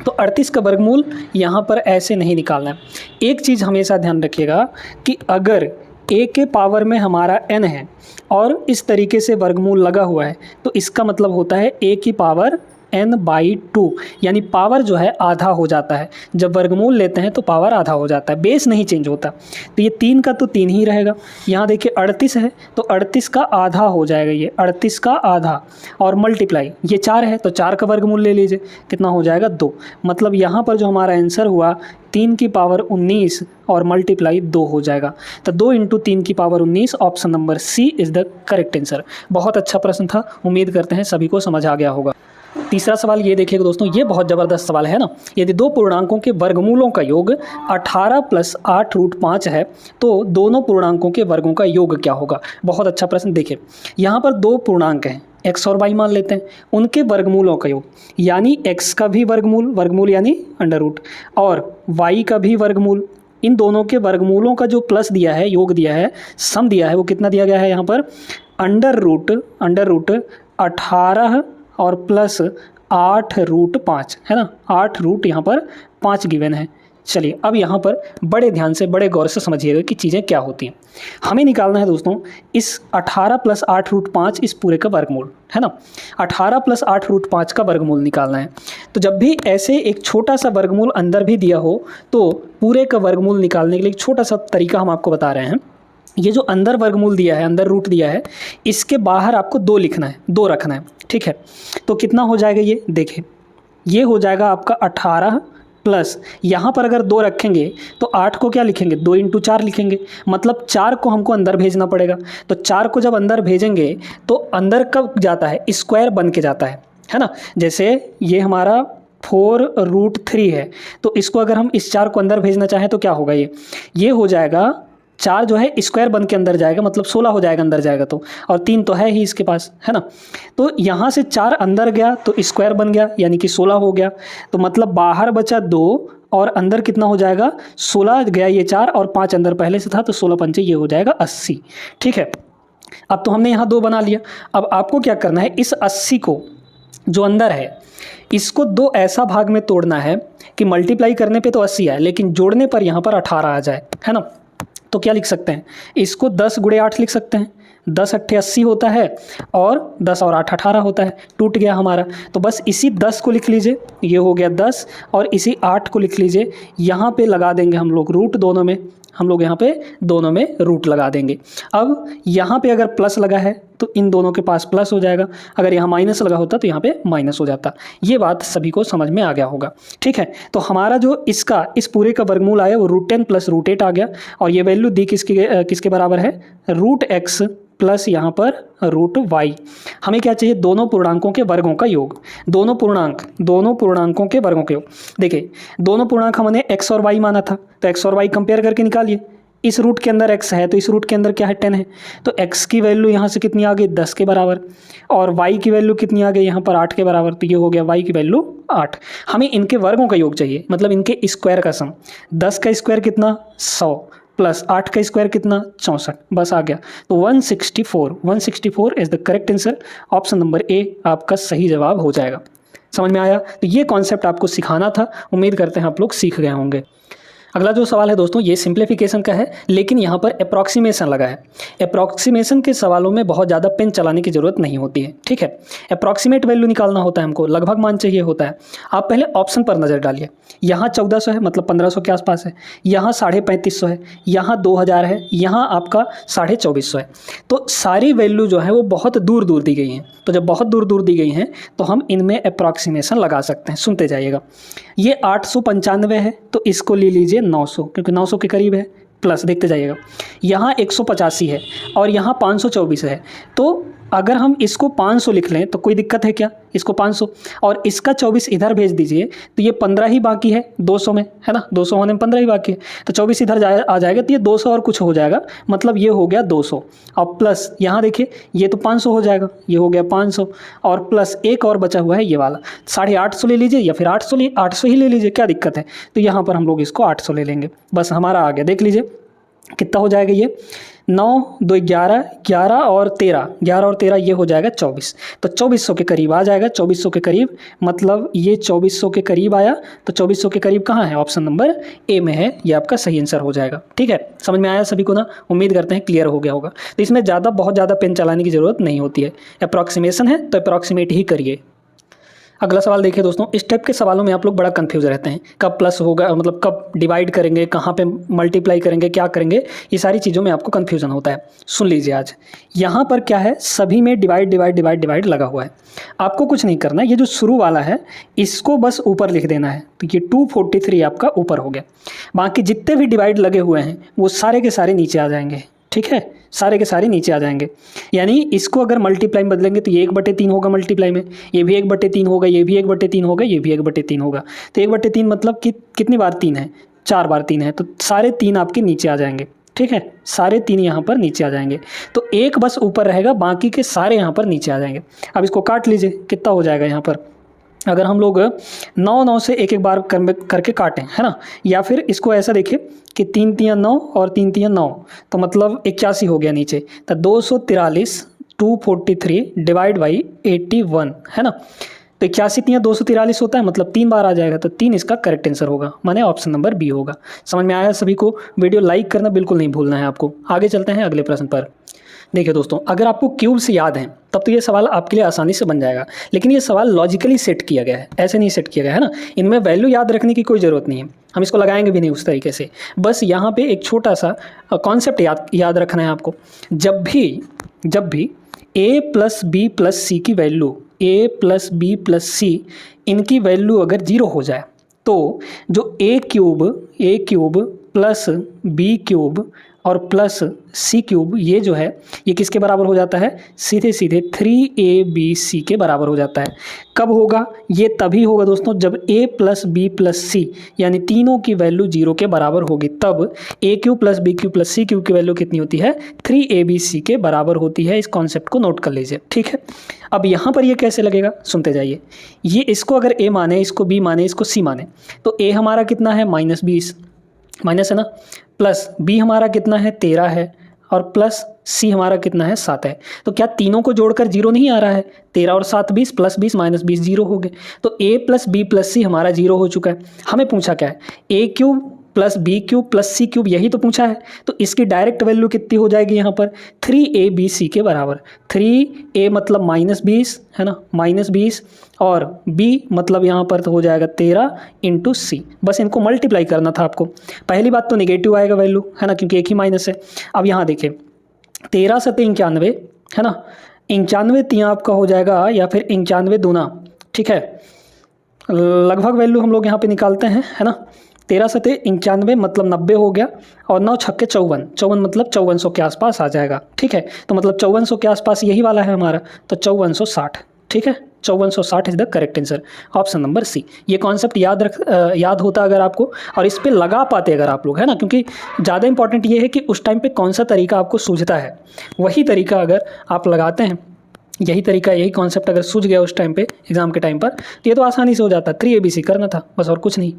तो 38 का वर्गमूल यहाँ पर ऐसे नहीं निकालना है। एक चीज़ हमेशा ध्यान रखिएगा कि अगर a के पावर में हमारा n है और इस तरीके से वर्गमूल लगा हुआ है, तो इसका मतलब होता है a की पावर n/2, यानी पावर जो है आधा हो जाता है, जब वर्गमूल लेते हैं तो पावर आधा हो जाता है, बेस नहीं चेंज होता। तो ये 3 का तो 3 ही रहेगा, यहाँ देखिए 38 है तो 38 का आधा हो जाएगा, ये 38 का आधा, और मल्टीप्लाई ये 4 है तो 4 का वर्गमूल ले लीजिए, कितना हो जाएगा 2, मतलब यहाँ पर जो हमारा आंसर हुआ 3 की पावर 19 और मल्टीप्लाई 2 हो जाएगा। तो 2 × 3 की power 19, option number C is the correct answer. बहुत अच्छा प्रश्न था, उम्मीद करते हैं सभी को समझ आ गया होगा। तीसरा सवाल ये देखिएगा दोस्तों, ये बहुत ज़बरदस्त सवाल है ना। यदि दो पूर्णांकों के वर्गमूलों का योग 18 + 8√5 है तो दोनों पूर्णांकों के वर्गों का योग क्या होगा। बहुत अच्छा प्रश्न। देखिए यहाँ पर दो पूर्णांक हैं, x और y मान लेते हैं, उनके वर्गमूलों का योग, यानी x का भी वर्गमूल यानी अंडर रूट, और y का भी वर्गमूल, इन दोनों के वर्गमूलों का जो प्लस दिया है, योग दिया है, सम दिया है, वो कितना दिया गया है यहाँ पर, अंडर रूट 18 और प्लस 8√5 है ना, 8 रूट यहाँ पर 5 गिवन है। चलिए अब यहाँ पर बड़े ध्यान से बड़े गौर से समझिएगा कि चीज़ें क्या होती हैं। हमें निकालना है दोस्तों इस 18 + 8√5 इस पूरे का वर्गमूल, है ना, 18 + 8√5 का वर्गमूल निकालना है। तो जब भी ऐसे एक छोटा सा वर्गमूल अंदर भी दिया हो तो पूरे का वर्गमूल निकालने के लिए एक छोटा सा तरीका हम आपको बता रहे हैं। ये जो अंदर वर्गमूल दिया है, अंदर रूट दिया है, इसके बाहर आपको 2 लिखना है, 2 रखना है, ठीक है। तो कितना हो जाएगा ये, देखिए ये हो जाएगा आपका 18 प्लस, यहाँ पर अगर 2 रखेंगे तो 8 को क्या लिखेंगे, 2 × 4 लिखेंगे, मतलब 4 को हमको अंदर भेजना पड़ेगा। तो 4 को जब अंदर भेजेंगे तो अंदर कब जाता है, स्क्वायर बन के जाता है ना। जैसे ये हमारा 4√3 है, तो इसको अगर हम इस 4 को अंदर भेजना चाहें तो क्या होगा, ये हो जाएगा 4 जो है स्क्वायर बन के अंदर जाएगा, मतलब 16 हो जाएगा अंदर जाएगा तो, और 3 तो है ही इसके पास, है ना। तो यहाँ से 4 अंदर गया तो स्क्वायर बन गया, यानी कि 16 हो गया। तो मतलब बाहर बचा 2 और अंदर कितना हो जाएगा, 16 गया ये 4 और 5 अंदर पहले से था, तो 16 पंचे ये हो जाएगा 80, ठीक है। अब तो हमने यहाँ 2 बना लिया। अब आपको क्या करना है, इस 80 को जो अंदर है इसको 2 ऐसा भाग में तोड़ना है कि मल्टीप्लाई करने पे तो 80 है, लेकिन जोड़ने पर यहाँ पर 18 आ जाए, है ना। तो क्या लिख सकते हैं, इसको 10 × 8 लिख सकते हैं, 10 अट्ठे 80 होता है और 10 और 8 18 होता है, टूट गया हमारा। तो बस इसी 10 को लिख लीजिए, ये हो गया 10, और इसी 8 को लिख लीजिए। यहाँ पे लगा देंगे हम लोग रूट, दोनों में हम लोग यहाँ पे दोनों में रूट लगा देंगे। अब यहाँ पे अगर प्लस लगा है तो इन दोनों के पास प्लस हो जाएगा, अगर यहाँ माइनस लगा होता तो यहाँ पे माइनस हो जाता। ये बात सभी को समझ में आ गया होगा, ठीक है। तो हमारा जो इसका इस पूरे का वर्गमूल आया वो √10 + √8 आ गया, और ये वैल्यू दी किसके बराबर है, √x प्लस यहाँ पर √y। हमें क्या चाहिए, दोनों पूर्णांकों के वर्गों का योग, दोनों पूर्णांकों के वर्गों के योग। देखिए दोनों पूर्णांक हमने x और y माना था, तो x और y कंपेयर करके निकालिए। इस रूट के अंदर x है तो इस रूट के अंदर क्या है, 10 है, तो x की वैल्यू यहाँ से कितनी आ गई, 10 के बराबर, और y की वैल्यू कितनी आ गई यहाँ पर 8 के बराबर, तो ये हो गया y की वैल्यू 8। हमें इनके वर्गों का योग चाहिए, मतलब इनके स्क्वायर का सम। 10 का स्क्वायर कितना, 100, प्लस 8 का स्क्वायर कितना, 64, बस आ गया। तो 164 is the correct answer. Option number A आपका सही जवाब हो जाएगा। समझ में आया? तो ये कॉन्सेप्ट आपको सिखाना था, उम्मीद करते हैं आप लोग सीख गए होंगे। अगला जो सवाल है दोस्तों ये सिंप्लीफिकेशन का है, लेकिन यहाँ पर अप्रॉक्सीमेशन लगा है। अप्रॉक्सीमेशन के सवालों में बहुत ज़्यादा पेन चलाने की ज़रूरत नहीं होती है, ठीक है। अप्रॉक्सीमेट वैल्यू निकालना होता है हमको, लगभग मान चाहिए होता है। आप पहले ऑप्शन पर नज़र डालिए, यहाँ 1400 है मतलब 1500 के आसपास है, यहाँ 3550 है, यहाँ 2000 है, यहाँ आपका 2450 है। तो सारी वैल्यू जो है वो बहुत दूर दूर दी गई हैं, तो जब बहुत दूर दूर दी गई हैं तो हम इनमें अप्रॉक्सीमेशन लगा सकते हैं। सुनते जाइएगा, ये 895 है तो इसको ले लीजिए 900, क्योंकि 900 के करीब है, प्लस देखते जाइएगा। यहाँ 185 है और यहाँ 524 है, तो अगर हम इसको 500 लिख लें तो कोई दिक्कत है क्या, इसको 500 और इसका 24 इधर भेज दीजिए, तो ये 15 ही बाकी है 200 में, है ना, 200 होने में 15 ही बाकी है, तो 24 इधर आ जाएगा, तो ये 200 और कुछ हो जाएगा, मतलब ये हो गया 200। और प्लस यहाँ देखिए ये तो 500 हो जाएगा, ये हो गया 500, और प्लस एक और बचा हुआ है ये वाला 850 ले लीजिए, या फिर 800 ही ले लीजिए, क्या दिक्कत है। तो यहाँ पर हम लोग इसको 800 ले लेंगे, बस हमारा आ गया। देख लीजिए कितना हो जाएगा, ये 9 2 11, 11 और 13 ये हो जाएगा 24, तो 2400 के करीब आ जाएगा। 2400 के करीब मतलब ये 2400 के करीब आया, तो 2400 के करीब कहाँ है, ऑप्शन नंबर ए में है, ये आपका सही आंसर हो जाएगा। ठीक है, समझ में आया सभी को ना, उम्मीद करते हैं क्लियर हो गया होगा। तो इसमें बहुत ज़्यादा पेन चलाने की ज़रूरत नहीं होती है, अप्रॉक्सीमेशन है तो अप्रॉक्सीमेट ही करिए। अगला सवाल देखिए दोस्तों, इस टाइप के सवालों में आप लोग बड़ा कंफ्यूज रहते हैं, कब प्लस होगा, मतलब कब डिवाइड करेंगे, कहाँ पे मल्टीप्लाई करेंगे, क्या करेंगे, ये सारी चीज़ों में आपको कंफ्यूजन होता है। सुन लीजिए आज यहाँ पर क्या है, सभी में डिवाइड लगा हुआ है। आपको कुछ नहीं करना है, ये जो शुरू वाला है इसको बस ऊपर लिख देना है, तो ये 243 आपका ऊपर हो गया। बाकी जितने भी डिवाइड लगे हुए हैं वो सारे के सारे नीचे आ जाएंगे, ठीक है, सारे के सारे नीचे आ जाएंगे। यानी इसको अगर मल्टीप्लाई में बदलेंगे तो ये 1/3 होगा मल्टीप्लाई में, ये भी 1/3 होगा, ये भी 1/3 होगा, ये भी 1/3 होगा। तो 1/3 मतलब कि कितनी बार 3 है, 4 बार 3 है, तो सारे 3 आपके नीचे आ जाएंगे। ठीक है, सारे 3 यहाँ पर नीचे आ जाएंगे, तो एक बस ऊपर रहेगा, बाकी के सारे यहाँ पर नीचे आ जाएंगे। अब इसको काट लीजिए, कितना हो जाएगा यहाँ पर, अगर हम लोग 9 से एक बार करके काटें, है ना, या फिर इसको ऐसा देखिए कि 3 3 9 और 3 3 9, तो मतलब 81 हो गया नीचे, तो 243 243 डिवाइड बाई 81, है ना, तो 81 3 243 होता है, मतलब 3 बार आ जाएगा, तो 3 इसका करेक्ट आंसर होगा, माने ऑप्शन नंबर बी होगा। समझ में आया सभी को? वीडियो लाइक करना बिल्कुल नहीं भूलना है आपको। आगे चलते हैं अगले प्रश्न पर। देखिए दोस्तों, अगर आपको क्यूब से याद है तब तो ये सवाल आपके लिए आसानी से बन जाएगा, लेकिन ये सवाल लॉजिकली सेट किया गया है, ऐसे नहीं सेट किया गया है ना, इनमें वैल्यू याद रखने की कोई ज़रूरत नहीं है, हम इसको लगाएंगे भी नहीं उस तरीके से। बस यहाँ पे एक छोटा सा कॉन्सेप्ट याद रखना है आपको। जब भी a + b + c की वैल्यू, a + b + c इनकी वैल्यू अगर 0 हो जाए तो जो a cube plus b cube और प्लस सी क्यूब, ये जो है ये किसके बराबर हो जाता है, सीधे 3abc के बराबर हो जाता है। कब होगा, ये तभी होगा दोस्तों जब a + b + c यानी तीनों की वैल्यू 0 के बराबर होगी, तब a cube + b cube + c cube की वैल्यू कितनी होती है, 3abc के बराबर होती है। इस कॉन्सेप्ट को नोट कर लीजिए, ठीक है। अब यहाँ पर ये कैसे लगेगा, सुनते जाइए। ये इसको अगर a माने, इसको b माने, इसको c माने, तो a हमारा कितना है -20, माइनस है ना, प्लस b हमारा कितना है 13 है, और प्लस c हमारा कितना है 7 है। तो क्या तीनों को जोड़कर 0 नहीं आ रहा है, 13 और 7 20, प्लस 20 माइनस 20 0 हो गए। तो a + b + c हमारा 0 हो चुका है। हमें पूछा क्या है, a cube plus B cube plus C cube, यही तो पूछा है। तो इसकी डायरेक्ट वैल्यू कितनी हो जाएगी यहाँ पर 3ab के बराबर। 3a मतलब -20 है ना, -20, और b मतलब यहाँ पर तो हो जाएगा 13 इंटू सी। बस इनको मल्टीप्लाई करना था आपको। पहली बात तो नेगेटिव आएगा वैल्यू है ना, क्योंकि एक ही माइनस है। अब यहाँ देखिए 13 से 91 है ना, 91 तियाँ आपका हो जाएगा, या फिर 91 दूना, ठीक है, लगभग वैल्यू हम लोग यहाँ पे निकालते हैं है ना। 13 से 91 मतलब 90 हो गया, और 9 छक्के 54, 54 मतलब 5400 के आसपास आ जाएगा, ठीक है। तो मतलब 5400 के आसपास यही वाला है हमारा, तो 5460, ठीक है, 5460 is the correct answer, option number C. ये कॉन्सेप्ट याद होता अगर आपको, और इस पे लगा पाते अगर आप लोग है ना, क्योंकि ज़्यादा इंपॉर्टेंट ये है कि उस टाइम पे कौन सा तरीका आपको सूझता है, वही तरीका अगर आप लगाते हैं, यही तरीका यही कॉन्सेप्ट अगर सूझ गया उस टाइम पे एग्जाम के टाइम पर, तो ये तो आसानी से हो जाता। 3abc करना था बस, और कुछ नहीं।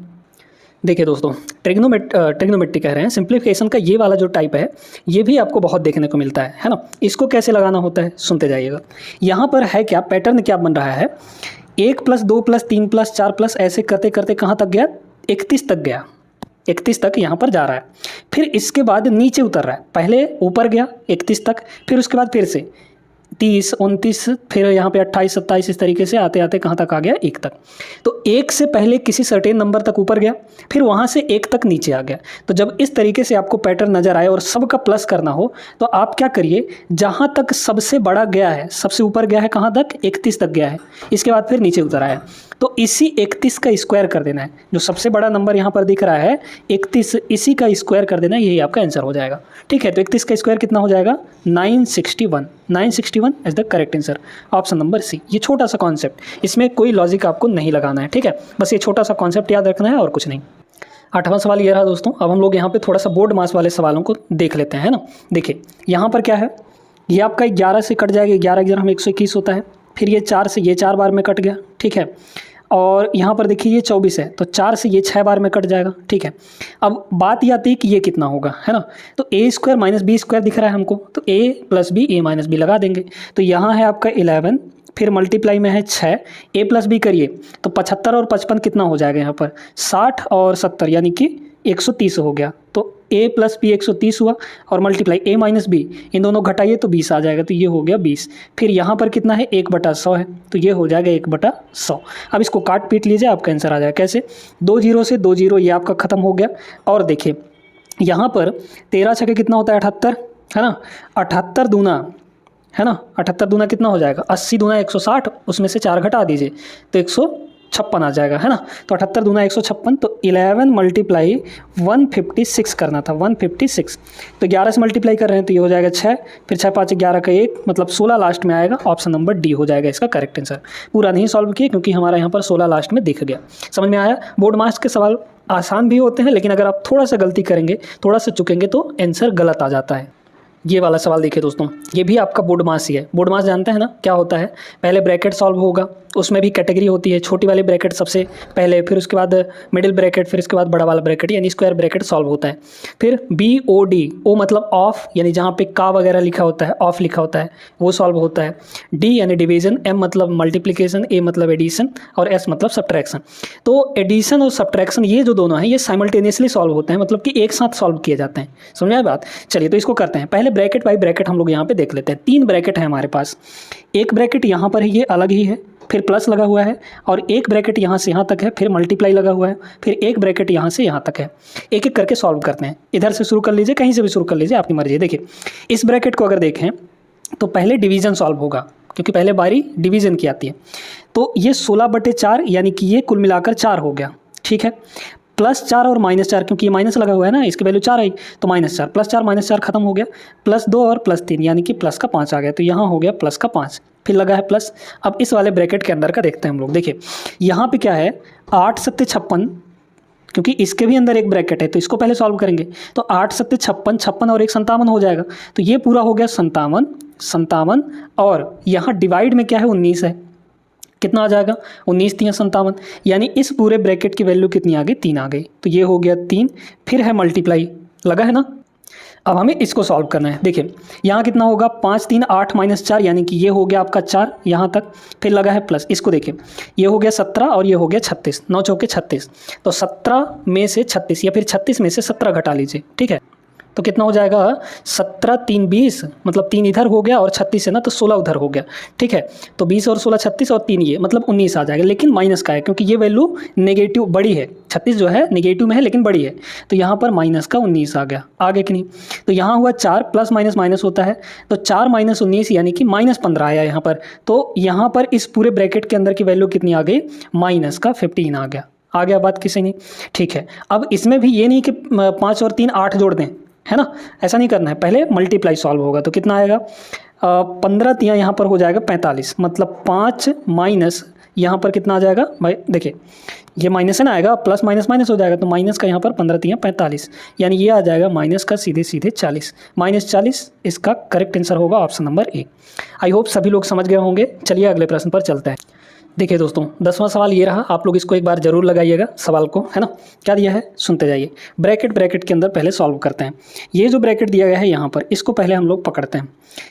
देखिए दोस्तों, ट्रिग्नोमेट्री कह रहे हैं, सिंप्लीफिकेशन का ये वाला जो टाइप है ये भी आपको बहुत देखने को मिलता है ना। इसको कैसे लगाना होता है सुनते जाइएगा। यहाँ पर है क्या, पैटर्न क्या बन रहा है, 1 + 2 + 3 + 4 + ऐसे करते करते कहाँ तक गया, 31 तक गया, 31 तक यहाँ पर जा रहा है। फिर इसके बाद नीचे उतर रहा है, पहले ऊपर गया 31 तक, फिर उसके बाद फिर से 30, 29, फिर यहाँ पे 28, 27, इस तरीके से आते आते कहाँ तक आ गया, 1 तक। तो 1 से पहले किसी सर्टेन नंबर तक ऊपर गया, फिर वहाँ से 1 तक नीचे आ गया। तो जब इस तरीके से आपको पैटर्न नज़र आए और सबका प्लस करना हो, तो आप क्या करिए, जहाँ तक सबसे बड़ा गया है, सबसे ऊपर गया है कहाँ तक, 31 तक गया है, इसके बाद फिर नीचे उतर आया, तो इसी 31 का स्क्वायर कर देना है। जो सबसे बड़ा नंबर यहाँ पर दिख रहा है 31, इसी का स्क्वायर कर देना है, यही आपका आंसर हो जाएगा, ठीक है। तो 31 का स्क्वायर कितना हो जाएगा, 961, 961 is the correct answer, option number C. ये छोटा सा कॉन्सेप्ट, इसमें कोई लॉजिक आपको नहीं लगाना है, ठीक है, बस ये छोटा सा कॉन्सेप्ट याद रखना है और कुछ नहीं। 8वां सवाल ये रहा दोस्तों। अब हम लोग यहाँ पे थोड़ा सा बोर्ड मास वाले सवालों को देख लेते हैं, है ना। देखिए यहाँ पर क्या है, ये आपका 11 से कट जाएगा, 11 11 में 121 होता है, फिर ये 4 से ये 4 बार में कट गया, ठीक है। और यहाँ पर देखिए ये 24 है, तो 4 से ये 6 बार में कट जाएगा, ठीक है। अब बात ये आती है कि ये कितना होगा, है ना। तो a² - b² दिख रहा है हमको, तो a + b a - b लगा देंगे। तो यहाँ है आपका 11, फिर मल्टीप्लाई में है 6, a + b करिए तो 75 और 55 कितना हो जाएगा यहाँ पर, 60 और 70 यानी कि 130 हो गया। तो a + b 130 हुआ, और मल्टीप्लाई a - b, इन दोनों घटाइए तो 20 आ जाएगा, तो ये हो गया 20। फिर यहाँ पर कितना है, 1/100 है, तो ये हो जाएगा 1/100। अब इसको काट पीट लीजिए, आपका आंसर आ जाएगा। कैसे, 2 0 से 2 0 ये आपका ख़त्म हो गया। और देखिए यहाँ पर 13 छक्के कितना होता है, 78 है ना, 78 दूना है ना, 78 दूना कितना हो जाएगा, 80 दूना 160, उसमें से 4 घटा दीजिए तो 156 आ जाएगा, है ना। तो 78 दूना 156, तो 11 × 156 करना था, 156। तो 11 से मल्टीप्लाई कर रहे हैं तो ये हो जाएगा 6, फिर 6 5 11 का 1, मतलब 16 लास्ट में आएगा, ऑप्शन नंबर डी हो जाएगा इसका करेक्ट आंसर। पूरा नहीं सॉल्व किया क्योंकि हमारा यहाँ पर 16 लास्ट में दिख गया। समझ में आया। बोर्ड मार्क्स के सवाल आसान भी होते हैं, लेकिन अगर आप थोड़ा सा गलती करेंगे, थोड़ा सा चुकेंगे तो आंसर गलत आ जाता है। ये वाला सवाल देखिए दोस्तों, ये भी आपका बोर्ड मास ही है। बोर्ड मास जानते हैं ना क्या होता है, पहले ब्रैकेट सॉल्व होगा, उसमें भी कैटेगरी होती है, छोटी वाली ब्रैकेट सबसे पहले, फिर उसके बाद मिडिल ब्रैकेट, फिर उसके बाद बड़ा वाला ब्रैकेट यानी स्क्वायर ब्रैकेट सॉल्व होता है। फिर BOD, O मतलब ऑफ, यानी जहाँ पे का वगैरह लिखा होता है, ऑफ लिखा होता है, वो सॉल्व होता है। D यानी डिवीजन, M मतलब मल्टीप्लिकेशन, A मतलब एडिशन, और S मतलब सब्ट्रैक्शन। तो एडिशन और सब्ट्रैक्शन ये जो दोनों हैं ये साइमल्टेनियसली सॉल्व होते हैं, मतलब कि एक साथ सॉल्व किए जाते हैं। समझ में बात। चलिए तो इसको करते हैं। पहले ब्रैकेट बाई ब्रैकेट हम लोग यहाँ पे देख लेते हैं। 3 ब्रैकेट है हमारे पास, एक ब्रैकेट यहाँ पर है, ये अलग ही है, फिर प्लस लगा हुआ है, और एक ब्रैकेट यहाँ से यहाँ तक है, फिर मल्टीप्लाई लगा हुआ है, फिर एक ब्रैकेट यहाँ से यहाँ तक है। एक एक करके सॉल्व करते हैं। इधर से शुरू कर लीजिए, कहीं से भी शुरू कर लीजिए, आपकी मर्जी है। देखिए इस ब्रैकेट को अगर देखें तो पहले डिवीजन सॉल्व होगा, क्योंकि पहले बारी डिवीजन की आती है। तो ये 16/4 यानी कि ये कुल मिलाकर 4 हो गया, ठीक है। +4 और -4, क्योंकि ये माइनस लगा हुआ है ना, इसकी वैल्यू 4 आई, तो -4, +4 -4 खत्म हो गया, +2 और +3 यानी कि प्लस का 5 आ गया, तो यहाँ हो गया प्लस का 5, फिर लगा है प्लस। अब इस वाले ब्रैकेट के अंदर का देखते हैं हम लोग। देखिए यहाँ पे क्या है, 8 7 56, क्योंकि इसके भी अंदर एक ब्रैकेट है तो इसको पहले सॉल्व करेंगे। तो 8 7 56, 56 और 1 57 हो जाएगा, तो ये पूरा हो गया 57, और यहाँ डिवाइड में क्या है, 19 है, कितना आ जाएगा, 19 3 57, यानी इस पूरे ब्रैकेट की वैल्यू कितनी आ गई, 3 आ गई। तो ये हो गया 3, फिर है मल्टीप्लाई लगा है ना, अब हमें इसको सॉल्व करना है। देखिए यहाँ कितना होगा, 5 3 8 -4 यानी कि ये हो गया आपका 4 यहाँ तक, फिर लगा है प्लस। इसको देखिए ये हो गया 17 और ये हो गया 36, 9 चौके 36, तो 17 में से 36 या फिर 36 में से 17 घटा लीजिए, ठीक है। तो कितना हो जाएगा, 17 3 20, मतलब 3 इधर हो गया और 36 है ना, तो 16 उधर हो गया, ठीक है। तो 20 और 16 36 और 3 ये मतलब 19 आ जाएगा, लेकिन माइनस का है क्योंकि ये वैल्यू नेगेटिव बड़ी है, 36 जो है नेगेटिव में है लेकिन बड़ी है, तो यहाँ पर माइनस का 19 आ गया, आगे कि नहीं। तो यहाँ हुआ 4 प्लस माइनस माइनस होता है, तो 4 - 19 यानी कि -15 आया यहाँ पर। तो यहाँ पर इस पूरे ब्रैकेट के अंदर की वैल्यू कितनी आ गई, माइनस का 15 आ गया। आ गया बात किसी नहीं, ठीक है। अब इसमें भी ये नहीं कि 5 और 3 8 जोड़ दें, है ना, ऐसा नहीं करना है, पहले मल्टीप्लाई सॉल्व होगा। तो कितना आएगा, 15 तियाँ यहाँ पर हो जाएगा 45, मतलब 5 माइनस यहाँ पर कितना आ जाएगा भाई, देखिए ये माइनस है ना, आएगा प्लस माइनस माइनस हो जाएगा, तो माइनस का यहाँ पर 15 तियाँ 45, यानी ये आ जाएगा माइनस का सीधे सीधे 40, -40 इसका करेक्ट आंसर होगा option number A. I hope सभी लोग समझ गए होंगे। चलिए अगले प्रश्न पर चलते हैं। देखिए दोस्तों 10वां सवाल ये रहा, आप लोग इसको एक बार जरूर लगाइएगा सवाल को, है ना। क्या दिया है सुनते जाइए। ब्रैकेट के अंदर पहले सॉल्व करते हैं। ये जो ब्रैकेट दिया गया है यहाँ पर, इसको पहले हम लोग पकड़ते हैं।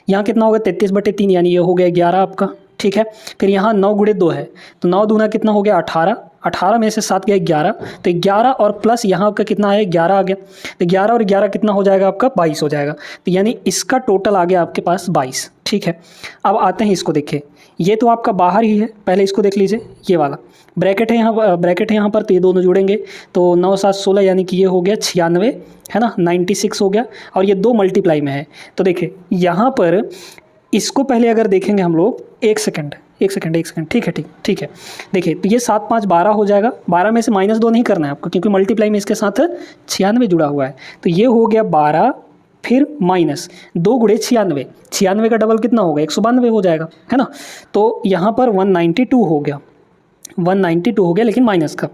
यहाँ कितना होगा, 33/3 यानी ये हो गया 11 आपका, ठीक है। फिर यहाँ 9 × 2 है, तो 9 दूना कितना हो गया 18, 18 में से 7 गया 11, तो 11 और प्लस यहाँ का कितना है 11 आ गया, तो 11 और 11 कितना हो जाएगा आपका 22 हो जाएगा, तो यानी इसका टोटल आ गया आपके पास 22, ठीक है। अब आते हैं इसको, देखिए ये तो आपका बाहर ही है, पहले इसको देख लीजिए, ये वाला ब्रैकेट है यहाँ पर, तो ये दोनों जुड़ेंगे तो 9 7 16 यानी कि ये हो गया 96, है ना, 96 हो गया, और ये 2 मल्टीप्लाई में है। तो देखिए यहाँ पर इसको पहले अगर देखेंगे हम लोग, एक सेकंड, ठीक है। देखिए तो ये 7 5 12 हो जाएगा, 12 में से -2 नहीं करना है आपको क्योंकि मल्टीप्लाई में इसके साथ 96 जुड़ा हुआ है, तो ये हो गया 12, फिर माइनस 2 × 96, 96 का डबल कितना होगा 192 हो जाएगा, है ना। तो यहाँ पर 192 हो गया, 192 हो गया, लेकिन माइनस का।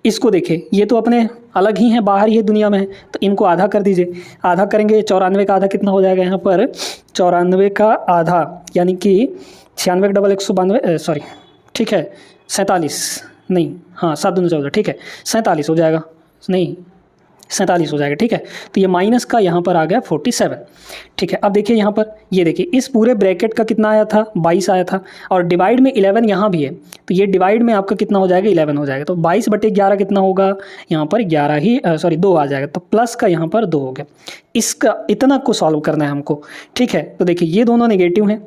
इसको देखिए ये तो अपने अलग ही हैं, बाहर ही है दुनिया में है, तो इनको आधा कर दीजिए। आधा करेंगे 94 का आधा कितना हो जाएगा यहाँ पर, 94 का आधा यानी कि 96 का डबल 192, सॉरी ठीक है 47, नहीं हाँ 7 दूनी 14, ठीक है 47 हो जाएगा, नहीं 47 हो जाएगा, ठीक है। तो ये माइनस का यहाँ पर आ गया 47, ठीक है। अब देखिए यहाँ पर, ये देखिए इस पूरे ब्रैकेट का कितना आया था 22 आया था, और डिवाइड में 11 यहाँ भी है, तो ये डिवाइड में आपका कितना हो जाएगा 11 हो जाएगा, तो 22/11 कितना होगा यहाँ पर 11 ही 2 आ जाएगा, तो प्लस का यहाँ पर 2 हो गया। इसका इतना को सॉल्व करना है हमको, ठीक है। तो देखिए ये दोनों नेगेटिव हैं,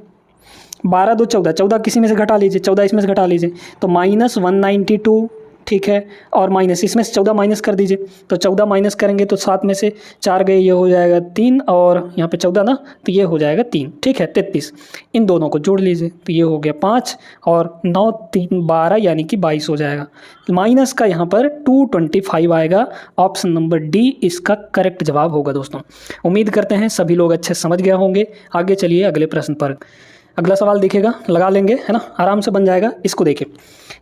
12 2 14, 14 किसी में से घटा लीजिए, 14 इसमें से घटा लीजिए, तो -192, ठीक है, और माइनस इसमें से 14 माइनस कर दीजिए, तो 14 माइनस करेंगे तो 7 में से 4 गए, ये हो जाएगा 3, और यहाँ पे 14 ना, तो ये हो जाएगा 3, ठीक है 33। इन दोनों को जोड़ लीजिए, तो ये हो गया 5 और 9 3 12 यानी कि 22 हो जाएगा। माइनस का यहाँ पर 225 आएगा, ऑप्शन नंबर डी इसका करेक्ट जवाब होगा। दोस्तों उम्मीद करते हैं सभी लोग अच्छे समझ गए होंगे। आगे चलिए अगले प्रश्न पर। अगला सवाल देखिएगा, लगा लेंगे, है ना, आराम से बन जाएगा। इसको देखिए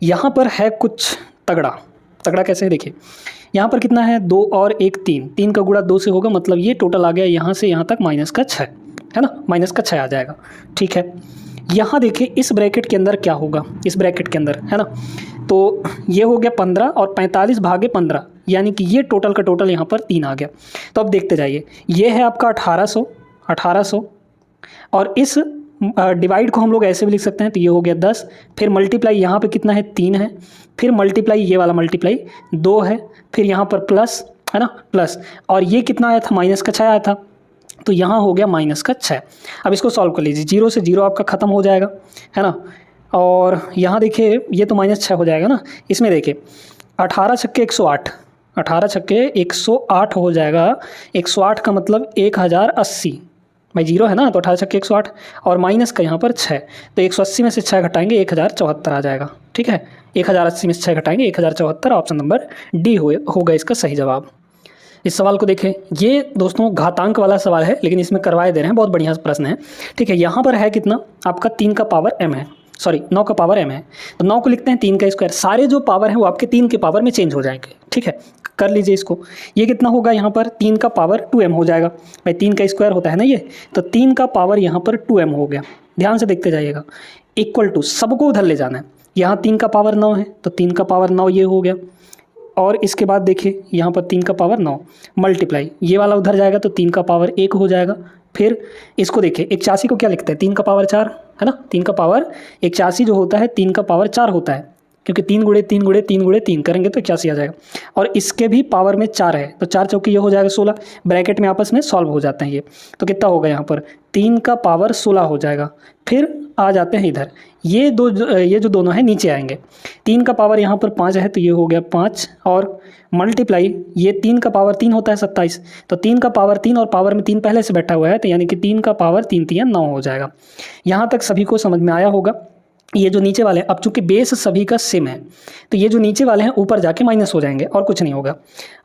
यहाँ पर है कुछ तगड़ा कैसे है, देखिए यहाँ पर कितना है 2 और 1 3, 3 का गुणा 2 से होगा, मतलब ये टोटल आ गया यहाँ से यहाँ तक -6, है ना, -6 आ जाएगा, ठीक है। यहाँ देखिए इस ब्रैकेट के अंदर क्या होगा, इस ब्रैकेट के अंदर, है ना, तो ये हो गया 15 और 45 भागे 15, यानी कि ये टोटल का टोटल यहाँ पर 3 आ गया। तो अब देखते जाइए, ये है आपका 1800 और इस डिवाइड को हम लोग ऐसे भी लिख सकते हैं, तो ये हो गया 10, फिर मल्टीप्लाई यहाँ पे कितना है 3 है, फिर मल्टीप्लाई ये वाला मल्टीप्लाई 2 है, फिर यहाँ पर प्लस, है ना, प्लस, और ये कितना आया था -6 आया था, तो यहाँ हो गया -6। अब इसको सॉल्व कर लीजिए, 0 से 0 आपका ख़त्म हो जाएगा, है ना, और यहाँ देखिए ये तो -6 हो जाएगा ना। इसमें देखिए 18 छक्के 108, 18 छक्के 108 हो जाएगा, 108 का मतलब 1080 भाई 0 है ना, तो 18 छक्के 108 और माइनस का यहाँ पर 6, तो 180 में से 6 घटाएंगे 1074 आ जाएगा, ठीक है। 1080 में से 6 घटाएंगे 1074, ऑप्शन नंबर डी होगा इसका सही जवाब। इस सवाल को देखें, ये दोस्तों घातांक वाला सवाल है, लेकिन इसमें करवाए दे रहे हैं, बहुत बढ़िया प्रश्न है, ठीक है। यहाँ पर है कितना आपका 3 का पावर m है, सॉरी 9 का पावर m है, तो 9 को लिखते हैं 3 का स्क्वायर, सारे जो पावर हैं वो आपके 3 के पावर में चेंज हो जाएंगे, ठीक है। कर लीजिए इसको, ये कितना होगा यहाँ पर 3 का पावर 2m हो जाएगा, भाई 3 का स्क्वायर होता है ना ये, तो 3 का पावर यहाँ पर 2m हो गया। ध्यान से देखते जाइएगा, इक्वल टू सबको उधर ले जाना है, यहाँ 3 का पावर 9 है, तो 3 का पावर 9 ये हो गया, और इसके बाद देखिए यहाँ पर 3 का पावर 9 मल्टीप्लाई, ये वाला उधर जाएगा तो 3 का पावर 1 हो जाएगा। फिर इसको देखिए 81 को क्या लिखते हैं 3 का पावर 4 है ना, 3 का पावर 81 जो होता है 3 का पावर 4 होता है, क्योंकि 3 गुणे 3 गुणे 3 गुणे 3 करेंगे तो 81 आ जाएगा। और इसके भी पावर में 4 है तो 4 चौकी ये हो जाएगा 16, ब्रैकेट में आपस में सॉल्व हो जाते हैं ये। तो कितना होगा यहाँ पर 3 का पावर 16 हो जाएगा। फिर आ जाते हैं इधर, ये जो दोनों हैं नीचे आएंगे। 3 का पावर यहाँ पर 5 है तो ये हो गया 5 और मल्टीप्लाई, ये 3 का पावर 3 होता है 27, तो 3 का पावर 3 और पावर में 3 पहले से बैठा हुआ है तो यानी कि 3 का पावर 3 3 9 हो जाएगा। यहाँ तक सभी को समझ में आया होगा। ये जो नीचे वाले हैं, अब चूंकि बेस सभी का सेम है तो ये जो नीचे वाले हैं ऊपर जाके माइनस हो जाएंगे और कुछ नहीं होगा।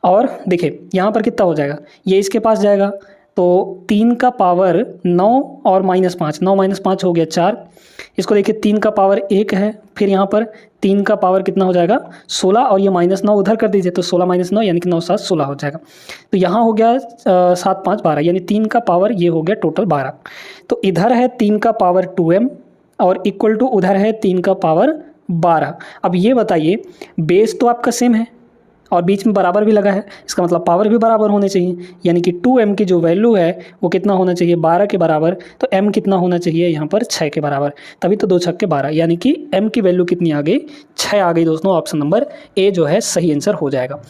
और देखिए यहाँ पर कितना हो जाएगा, ये इसके पास जाएगा तो 3 का पावर 9 और -5, 9 -5 हो गया 4। इसको देखिए 3 का पावर 1 है, फिर यहाँ पर 3 का पावर कितना हो जाएगा 16 और ये -9 उधर कर दीजिए तो 16 - 9 यानी कि 9 7 16 हो जाएगा। तो यहाँ हो गया 7 5 12 यानी 3 का पावर ये हो गया टोटल 12। तो इधर है 3 का पावर 2m और इक्वल टू उधर है 3 का पावर 12। अब ये बताइए बेस तो आपका सेम है और बीच में बराबर भी लगा है, इसका मतलब पावर भी बराबर होने चाहिए, यानी कि 2m की जो वैल्यू है वो कितना होना चाहिए 12 के बराबर। तो m कितना होना चाहिए यहाँ पर 6 के बराबर, तभी तो 2 छक्के 12 यानी कि m की वैल्यू कितनी आ गई 6 आ गई दोस्तों। ऑप्शन नंबर ए जो है सही आंसर हो जाएगा।